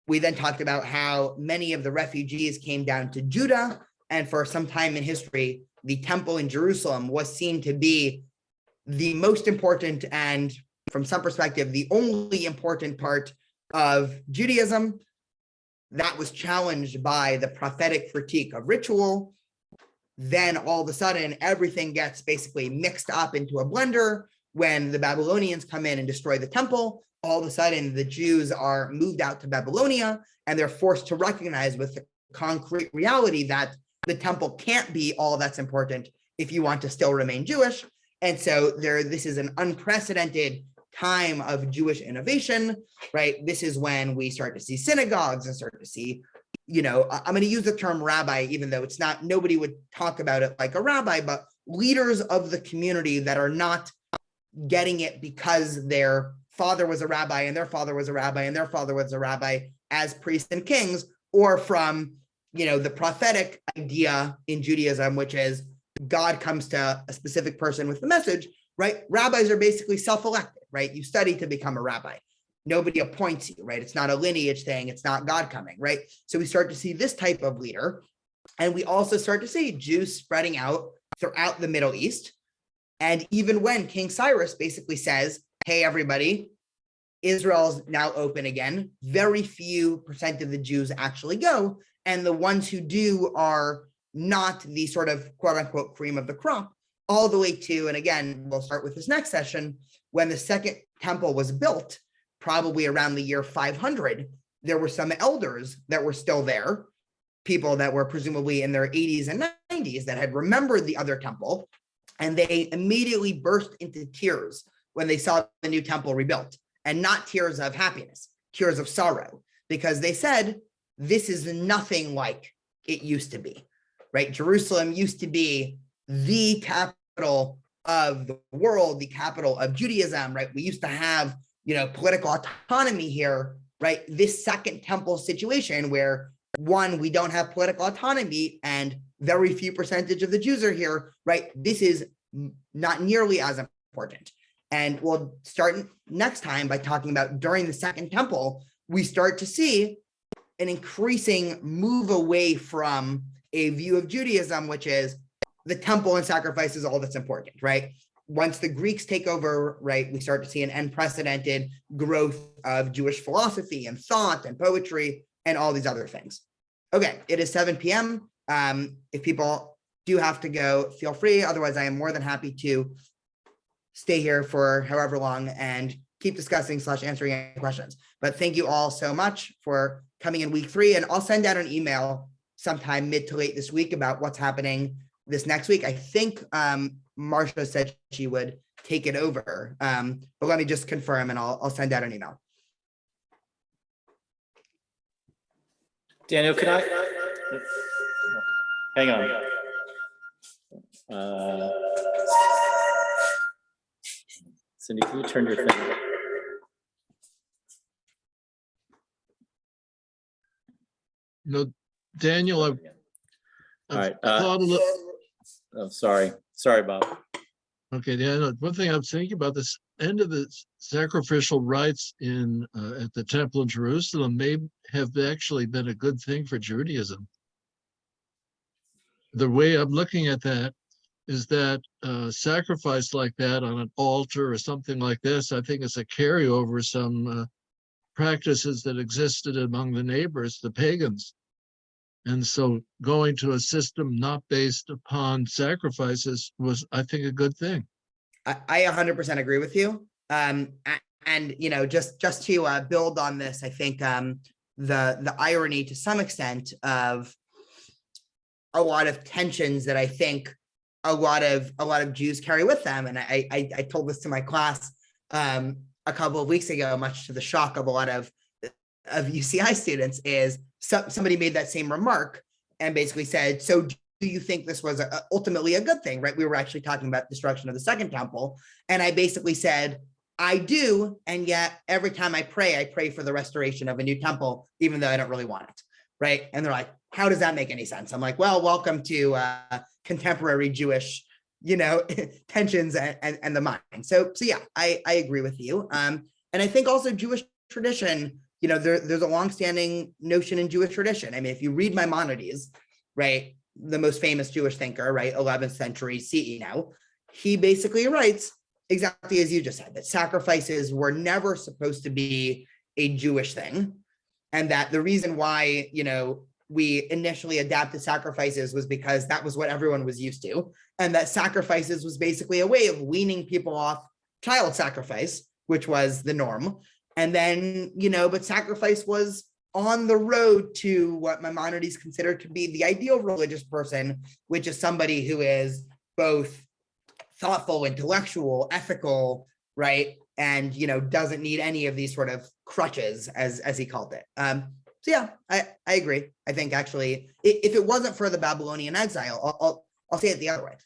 [SPEAKER 1] We then talked about how many of the refugees came down to Judah, and for some time in history, the temple in Jerusalem was seen to be the most important and, from some perspective, the only important part of Judaism. That was challenged by the prophetic critique of ritual. then all of a sudden everything gets basically mixed up into a blender. When the Babylonians come in and destroy the temple, all of a sudden the Jews are moved out to Babylonia, and they're forced to recognize with the concrete reality that the temple can't be all that's important if you want to still remain Jewish. And so this is an unprecedented time of Jewish innovation, right? This is when we start to see synagogues and start to see, I'm going to use the term rabbi, even though it's not, nobody would talk about it like a rabbi, but leaders of the community that are not getting it because their father was a rabbi and their father was a rabbi and their father was a rabbi as priests and kings, or from, the prophetic idea in Judaism, which is God comes to a specific person with the message, right? Rabbis are basically self-elected, right? You study to become a rabbi. Nobody appoints you, right? It's not a lineage thing. It's not God coming, right? So we start to see this type of leader. And we also start to see Jews spreading out throughout the Middle East. And even when King Cyrus basically says, hey, everybody, Israel's now open again, very few percent of the Jews actually go. And the ones who do are not the sort of quote unquote cream of the crop, all the way to, and again, we'll start with this next session, when the second temple was built, probably around the year 500, there were some elders that were still there, people that were presumably in their 80s and 90s that had remembered the other temple, and they immediately burst into tears when they saw the new temple rebuilt, and not tears of happiness, tears of sorrow, because they said, this is nothing like it used to be, right? Jerusalem used to be the capital of the world, the capital of Judaism, right? We used to have, political autonomy here, right? This second temple situation where, one, we don't have political autonomy and very few percentage of the Jews are here, right? This is not nearly as important. And we'll start next time by talking about during the second temple, we start to see an increasing move away from a view of Judaism, which is the temple and sacrifice is all that's important, right? Once the Greeks take over, right, we start to see an unprecedented growth of Jewish philosophy and thought and poetry and all these other things. Okay, it is 7 p.m. If people do have to go, feel free. Otherwise, I am more than happy to stay here for however long and keep discussing / answering any questions. But thank you all so much for coming in week 3. And I'll send out an email sometime mid to late this week about what's happening this next week. I think Marcia said she would take it over, but let me just confirm and I'll send out an email.
[SPEAKER 4] Daniel, can I? Hang on. Cindy, can you turn your thing?
[SPEAKER 9] No, Daniel,
[SPEAKER 4] All right.
[SPEAKER 9] thought a little.
[SPEAKER 4] I'm sorry, Bob.
[SPEAKER 9] Okay, Daniel, one thing I'm thinking about, this end of the sacrificial rites in at the temple in Jerusalem may have actually been a good thing for Judaism. The way I'm looking at that is that sacrifice like that on an altar or something like this, I think is a carryover some practices that existed among the neighbors, the pagans. And so going to a system not based upon sacrifices was, I think, a good thing.
[SPEAKER 1] I 100% agree with you. And just to build on this, I think the irony to some extent of a lot of tensions that I think a lot of Jews carry with them. And I told this to my class a couple of weeks ago, much to the shock of a lot of UCI students, is somebody made that same remark and basically said, so do you think this was ultimately a good thing, right? We were actually talking about destruction of the second temple. And I basically said, I do. And yet every time I pray for the restoration of a new temple, even though I don't really want it, right? And they're like, how does that make any sense? I'm like, well, welcome to contemporary Jewish, tensions and the mind. So yeah, I agree with you. And I think also Jewish tradition, there's a longstanding notion in Jewish tradition. I mean, if you read Maimonides, right, the most famous Jewish thinker, right, 11th century CE now, he basically writes exactly as you just said, that sacrifices were never supposed to be a Jewish thing. And that the reason why, we initially adapted sacrifices was because that was what everyone was used to. And that sacrifices was basically a way of weaning people off child sacrifice, which was the norm. And then, but sacrifice was on the road to what Maimonides considered to be the ideal religious person, which is somebody who is both thoughtful, intellectual, ethical, right? And, doesn't need any of these sort of crutches, as he called it. So yeah, I agree. I think actually, if it wasn't for the Babylonian exile, I'll say it the other way.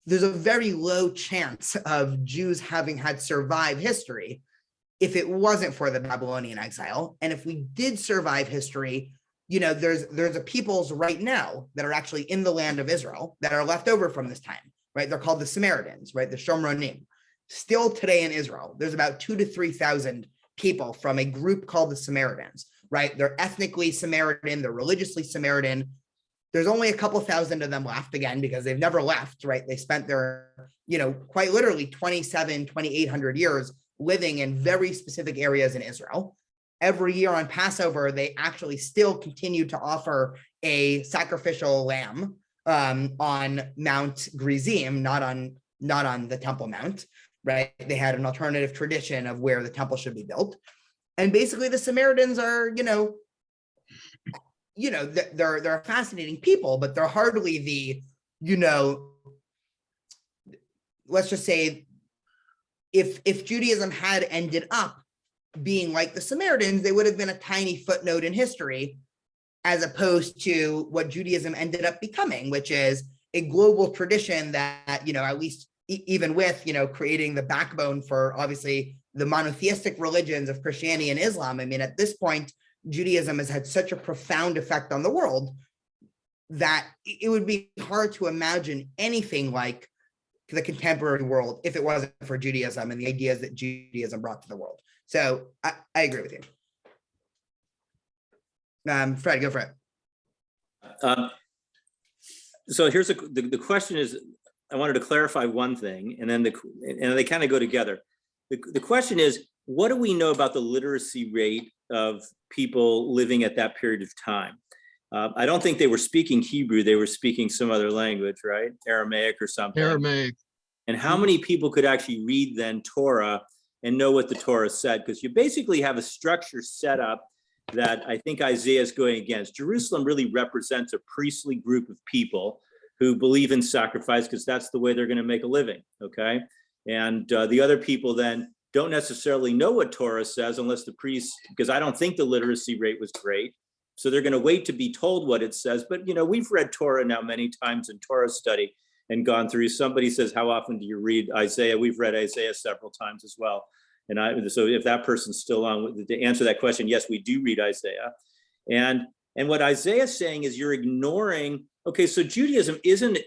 [SPEAKER 1] There's a very low chance of Jews having had survived history if it wasn't for the Babylonian exile. And if we did survive history, there's a peoples right now that are actually in the land of Israel that are left over from this time, right? They're called the Samaritans, right? The Shomronim. Still today in Israel, there's about 2,000 to 3,000 people from a group called the Samaritans, right? They're ethnically Samaritan, they're religiously Samaritan. There's only a couple thousand of them left again because they've never left, right? They spent their, quite literally 2,800 years living in very specific areas in Israel. Every year on Passover, they actually still continue to offer a sacrificial lamb on Mount Gerizim, not on the Temple Mount, right? They had an alternative tradition of where the temple should be built. And basically the Samaritans are, they're a fascinating people, but they're hardly the, let's just say, if Judaism had ended up being like the Samaritans, they would have been a tiny footnote in history, as opposed to what Judaism ended up becoming, which is a global tradition that, at least even with, creating the backbone for obviously the monotheistic religions of Christianity and Islam. I mean, at this point, Judaism has had such a profound effect on the world that it would be hard to imagine anything like the contemporary world if it wasn't for Judaism and the ideas that Judaism brought to the world. So I agree with you. Fred, go for it.
[SPEAKER 4] So here's the question is, I wanted to clarify one thing, and then they kind of go together. The question is, what do we know about the literacy rate of people living at that period of time? I don't think they were speaking Hebrew, they were speaking some other language, right? Aramaic or something.
[SPEAKER 9] Aramaic.
[SPEAKER 4] And how many people could actually read then Torah and know what the Torah said? Because you basically have a structure set up that I think Isaiah is going against. Jerusalem really represents a priestly group of people who believe in sacrifice because that's the way they're going to make a living, okay? And the other people then don't necessarily know what Torah says unless the priests, because I don't think the literacy rate was great. So they're going to wait to be told what it says. But, we've read Torah now many times in Torah study and gone through. Somebody says, how often do you read Isaiah? We've read Isaiah several times as well. And so if that person's still on to answer that question, yes, we do read Isaiah. And what Isaiah is saying is you're ignoring, okay, so Judaism isn't,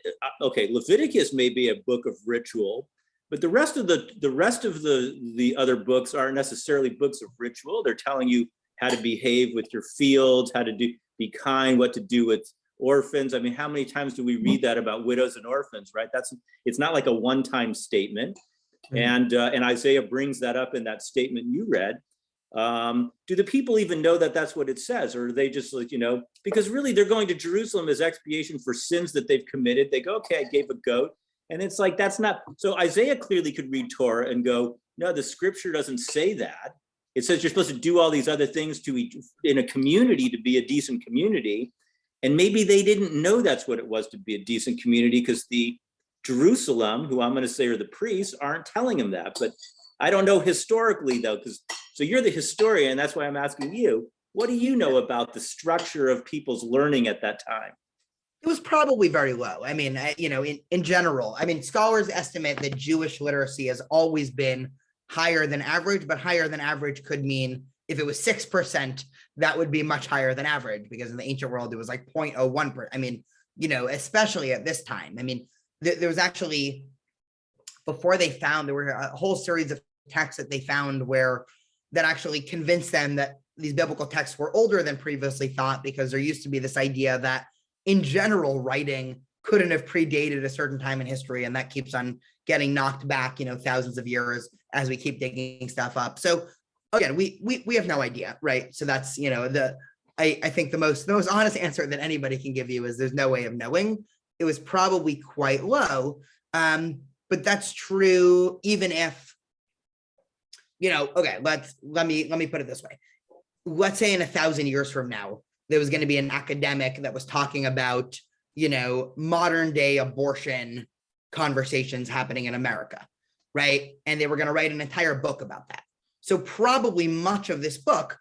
[SPEAKER 4] okay, Leviticus may be a book of ritual, but the rest of the other books aren't necessarily books of ritual. They're telling you how to behave with your fields, how to be kind, what to do with orphans. I mean, how many times do we read that about widows and orphans, right? It's not like a one-time statement. And Isaiah brings that up in that statement you read. Do the people even know that that's what it says? Or are they just like, because really they're going to Jerusalem as expiation for sins that they've committed. They go, okay, I gave a goat. And it's like, that's not, so Isaiah clearly could read Torah and go, no, the scripture doesn't say that. It says you're supposed to do all these other things in a community to be a decent community. And maybe they didn't know that's what it was to be a decent community because the Jerusalem, who I'm going to say are the priests, aren't telling him that. But I don't know historically though, so you're the historian. That's why I'm asking you, what do you know about the structure of people's learning at that time?
[SPEAKER 1] It was probably very low. I mean, in general, I mean, scholars estimate that Jewish literacy has always been higher than average, but higher than average could mean if it was 6%, that would be much higher than average because in the ancient world, it was like 0.01%. I mean, especially at this time. I mean, there was actually, before they found, there were a whole series of texts that they found that actually convinced them that these biblical texts were older than previously thought, because there used to be this idea that in general, writing couldn't have predated a certain time in history. And that keeps on getting knocked back, thousands of years as we keep digging stuff up. So again, we have no idea, right? So that's, I think the most honest answer that anybody can give you is there's no way of knowing. It was probably quite low. But that's true even if, okay, let me put it this way. Let's say in 1,000 years from now, there was going to be an academic that was talking about, modern day abortion conversations happening in America, right? And they were going to write an entire book about that. So probably much of this book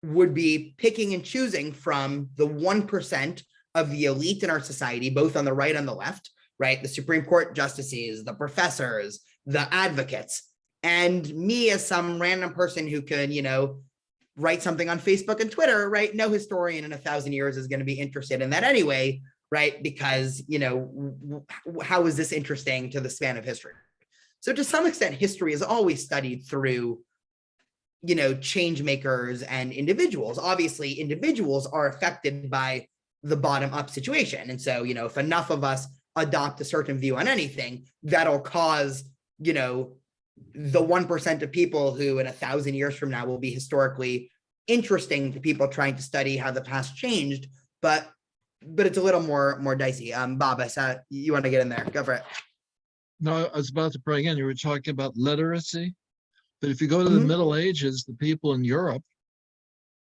[SPEAKER 1] would be picking and choosing from the 1% of the elite in our society, both on the right and the left, right? The Supreme Court justices, the professors, the advocates, and me as some random person who could, write something on Facebook and Twitter, right? No historian in 1,000 years is going to be interested in that anyway, right? Because, how is this interesting to the span of history? So to some extent, history is always studied through, change makers and individuals. Obviously, individuals are affected by the bottom up situation. And so, if enough of us adopt a certain view on anything, that'll cause, the 1% of people who in 1,000 years from now will be historically interesting to people trying to study how the past changed, but it's a little more dicey. Bob, I saw you want to get in there. Go for it.
[SPEAKER 9] No, I was about to bring in, you were talking about literacy, but if you go to the Middle Ages, the people in Europe,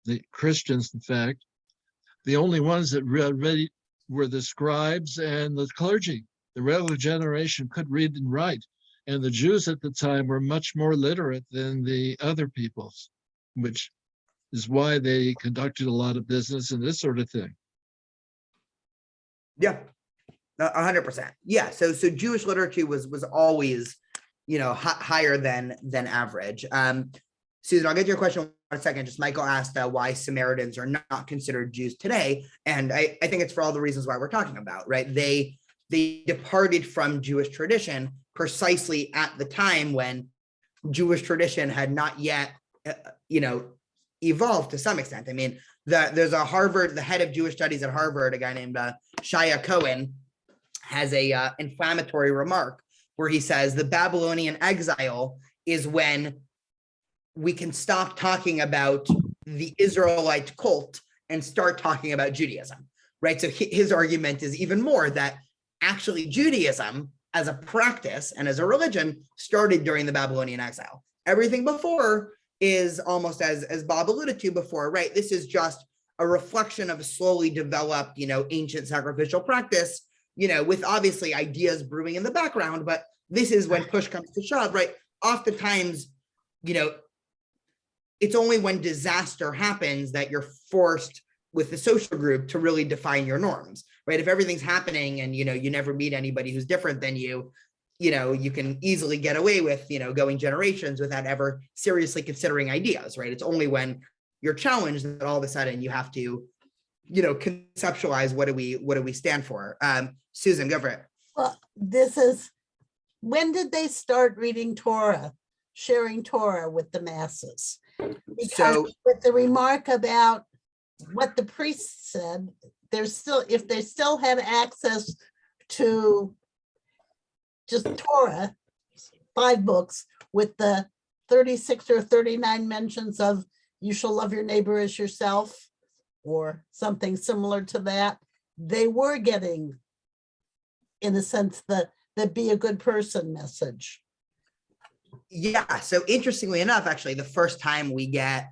[SPEAKER 9] the Christians, in fact, the only ones that read were the scribes and the clergy. The regular generation could read and write. And the Jews at the time were much more literate than the other peoples, which is why they conducted a lot of business and this sort of thing.
[SPEAKER 1] Yeah, 100%. Yeah, so Jewish literature was always, higher than average. Susan, I'll get to your question in a second. Just Michael asked why Samaritans are not considered Jews today, and I think it's for all the reasons why we're talking about, right? They departed from Jewish tradition precisely at the time when Jewish tradition had not yet, evolved to some extent. I mean, there's the head of Jewish studies at Harvard, a guy named Shaya Cohen, has a inflammatory remark where he says the Babylonian exile is when we can stop talking about the Israelite cult and start talking about Judaism, right? So his argument is even more that actually Judaism as a practice and as a religion started during the Babylonian exile. Everything before is almost as Bob alluded to before, right? This is just a reflection of a slowly developed, ancient sacrificial practice, with obviously ideas brewing in the background, but this is when push comes to shove, right? Oftentimes, it's only when disaster happens that you're forced with the social group to really define your norms, right? If everything's happening and, you never meet anybody who's different than you, you can easily get away with, going generations without ever seriously considering ideas, right? It's only when you're challenged that all of a sudden you have to, conceptualize what do we stand for? Susan, go for it.
[SPEAKER 8] Well, when did they start reading Torah, sharing Torah with the masses? Because with the remark about what the priests said, if they still have access to just Torah, 5 books with the 36 or 39 mentions of you shall love your neighbor as yourself or something similar to that, they were getting, in a sense, the be a good person message.
[SPEAKER 1] Yeah, so interestingly enough, actually, the first time we get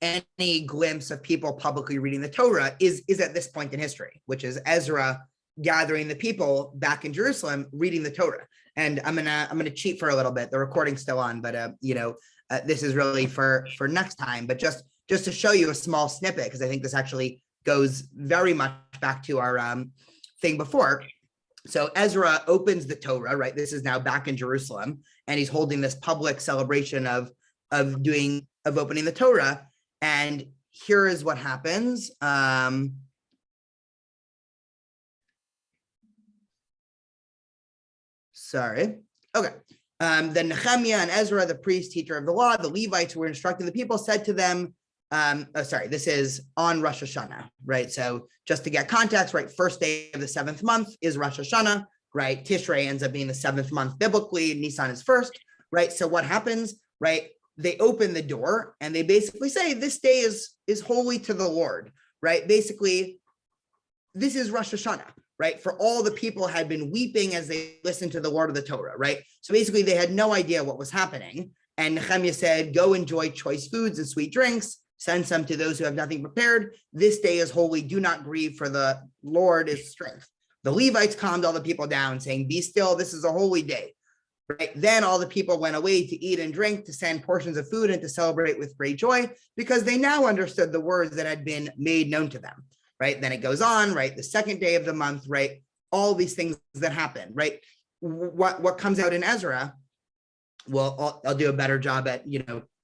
[SPEAKER 1] any glimpse of people publicly reading the Torah is at this point in history, which is Ezra gathering the people back in Jerusalem reading the Torah. And I'm gonna cheat for a little bit. The recording's still on, but this is really for next time. But just to show you a small snippet, because I think this actually goes very much back to our thing before. So Ezra opens the Torah, right? This is now back in Jerusalem, and he's holding this public celebration of opening the Torah. And here is what happens. Sorry. Okay. Then Nehemiah and Ezra, the priest, teacher of the law, the Levites who were instructing the people, said to them, this is on Rosh Hashanah, right? So just to get context, right? First day of the 7th month is Rosh Hashanah, right? Tishrei ends up being the 7th month biblically, Nisan is first, right? So what happens, right? They open the door and they basically say, this day is holy to the Lord, right? Basically, this is Rosh Hashanah, right? For all the people had been weeping as they listened to the word of the Torah, right? So basically they had no idea what was happening. And Nehemiah said, go enjoy choice foods and sweet drinks, send some to those who have nothing prepared. This day is holy. Do not grieve, for the Lord is strength. The Levites calmed all the people down, saying, be still, this is a holy day. Right. Then all the people went away to eat and drink, to send portions of food, and to celebrate with great joy, because they now understood the words that had been made known to them. Right. Then it goes on, right? The second day of the month, right? All these things that happen, right? What comes out in Ezra, well, I'll do a better job at,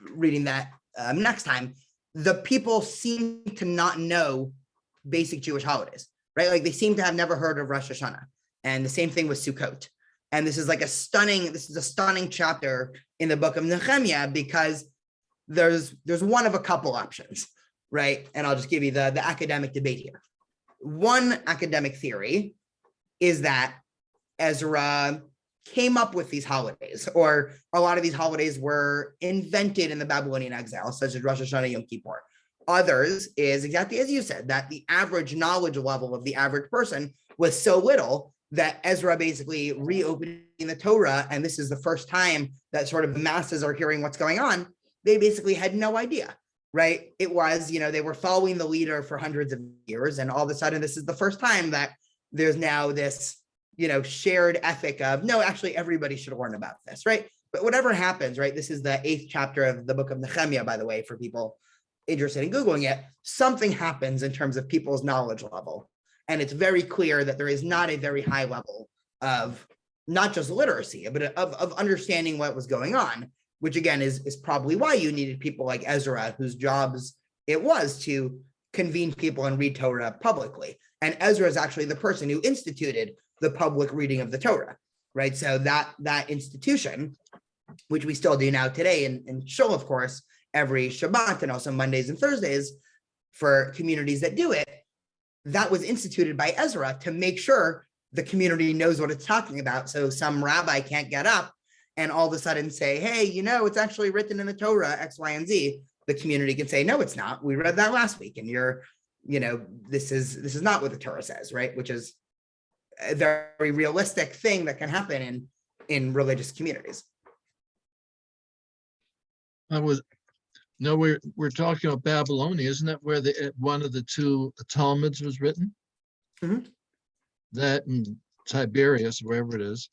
[SPEAKER 1] reading that next time. The people seem to not know basic Jewish holidays, right? Like they seem to have never heard of Rosh Hashanah. And the same thing with Sukkot. And this is a stunning chapter in the book of Nehemiah, because there's one of a couple options, right? And I'll just give you the academic debate here. One academic theory is that Ezra came up with these holidays, or a lot of these holidays were invented in the Babylonian exile, such as Rosh Hashanah, Yom Kippur. Others is exactly as you said, that the average knowledge level of the average person was so little that Ezra basically reopening the Torah, and this is the first time that sort of the masses are hearing what's going on, they basically had no idea, right? It was, they were following the leader for hundreds of years, and all of a sudden, this is the first time that there's now this, shared ethic of, no, actually, everybody should learn about this, right? But whatever happens, right? This is the 8th chapter of the book of Nehemiah, by the way, for people interested in Googling it. Something happens in terms of people's knowledge level. And it's very clear that there is not a very high level of not just literacy, but of understanding what was going on, which again is probably why you needed people like Ezra, whose jobs it was to convene people and read Torah publicly. And Ezra is actually the person who instituted the public reading of the Torah, right? So that institution, which we still do now today in Shul, of course, every Shabbat and also Mondays and Thursdays for communities that do it, that was instituted by Ezra to make sure the community knows what it's talking about. So some rabbi can't get up and all of a sudden say, hey, it's actually written in the Torah, X, Y, and Z. The community can say, no, it's not. We read that last week, and this is not what the Torah says, right? Which is a very realistic thing that can happen in religious communities.
[SPEAKER 9] We're talking about Babylonia, isn't that where one of the two Talmuds was written?
[SPEAKER 1] Mm-hmm.
[SPEAKER 9] That and Tiberias, wherever it is.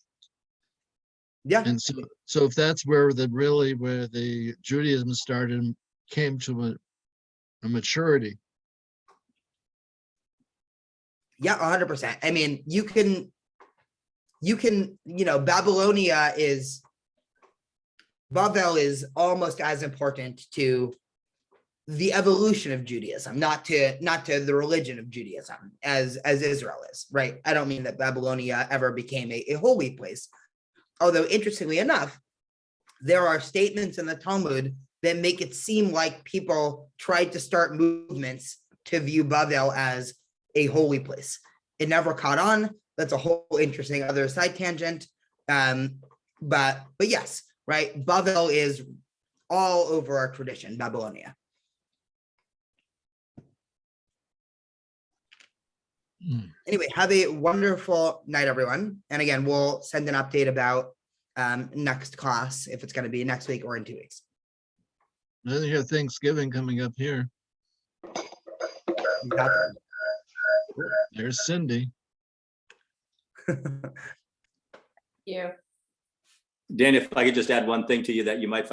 [SPEAKER 1] Yeah.
[SPEAKER 9] And so if that's where the Judaism started and came to a maturity.
[SPEAKER 1] Yeah, 100%. I mean, you can, Babylonia is, Bavel is almost as important to the evolution of Judaism, not to the religion of Judaism as Israel is, right? I don't mean that Babylonia ever became a holy place. Although interestingly enough, there are statements in the Talmud that make it seem like people tried to start movements to view Bavel as a holy place. It never caught on. That's a whole interesting other side tangent. But yes, right? Bavel is all over our tradition, Babylonia. Anyway, have a wonderful night, everyone. And again, we'll send an update about next class, if it's going to be next week or in 2 weeks.
[SPEAKER 9] Then you have Thanksgiving coming up here. There's Cindy.
[SPEAKER 6] Yeah.
[SPEAKER 4] Dan, if I could just add one thing to you that you might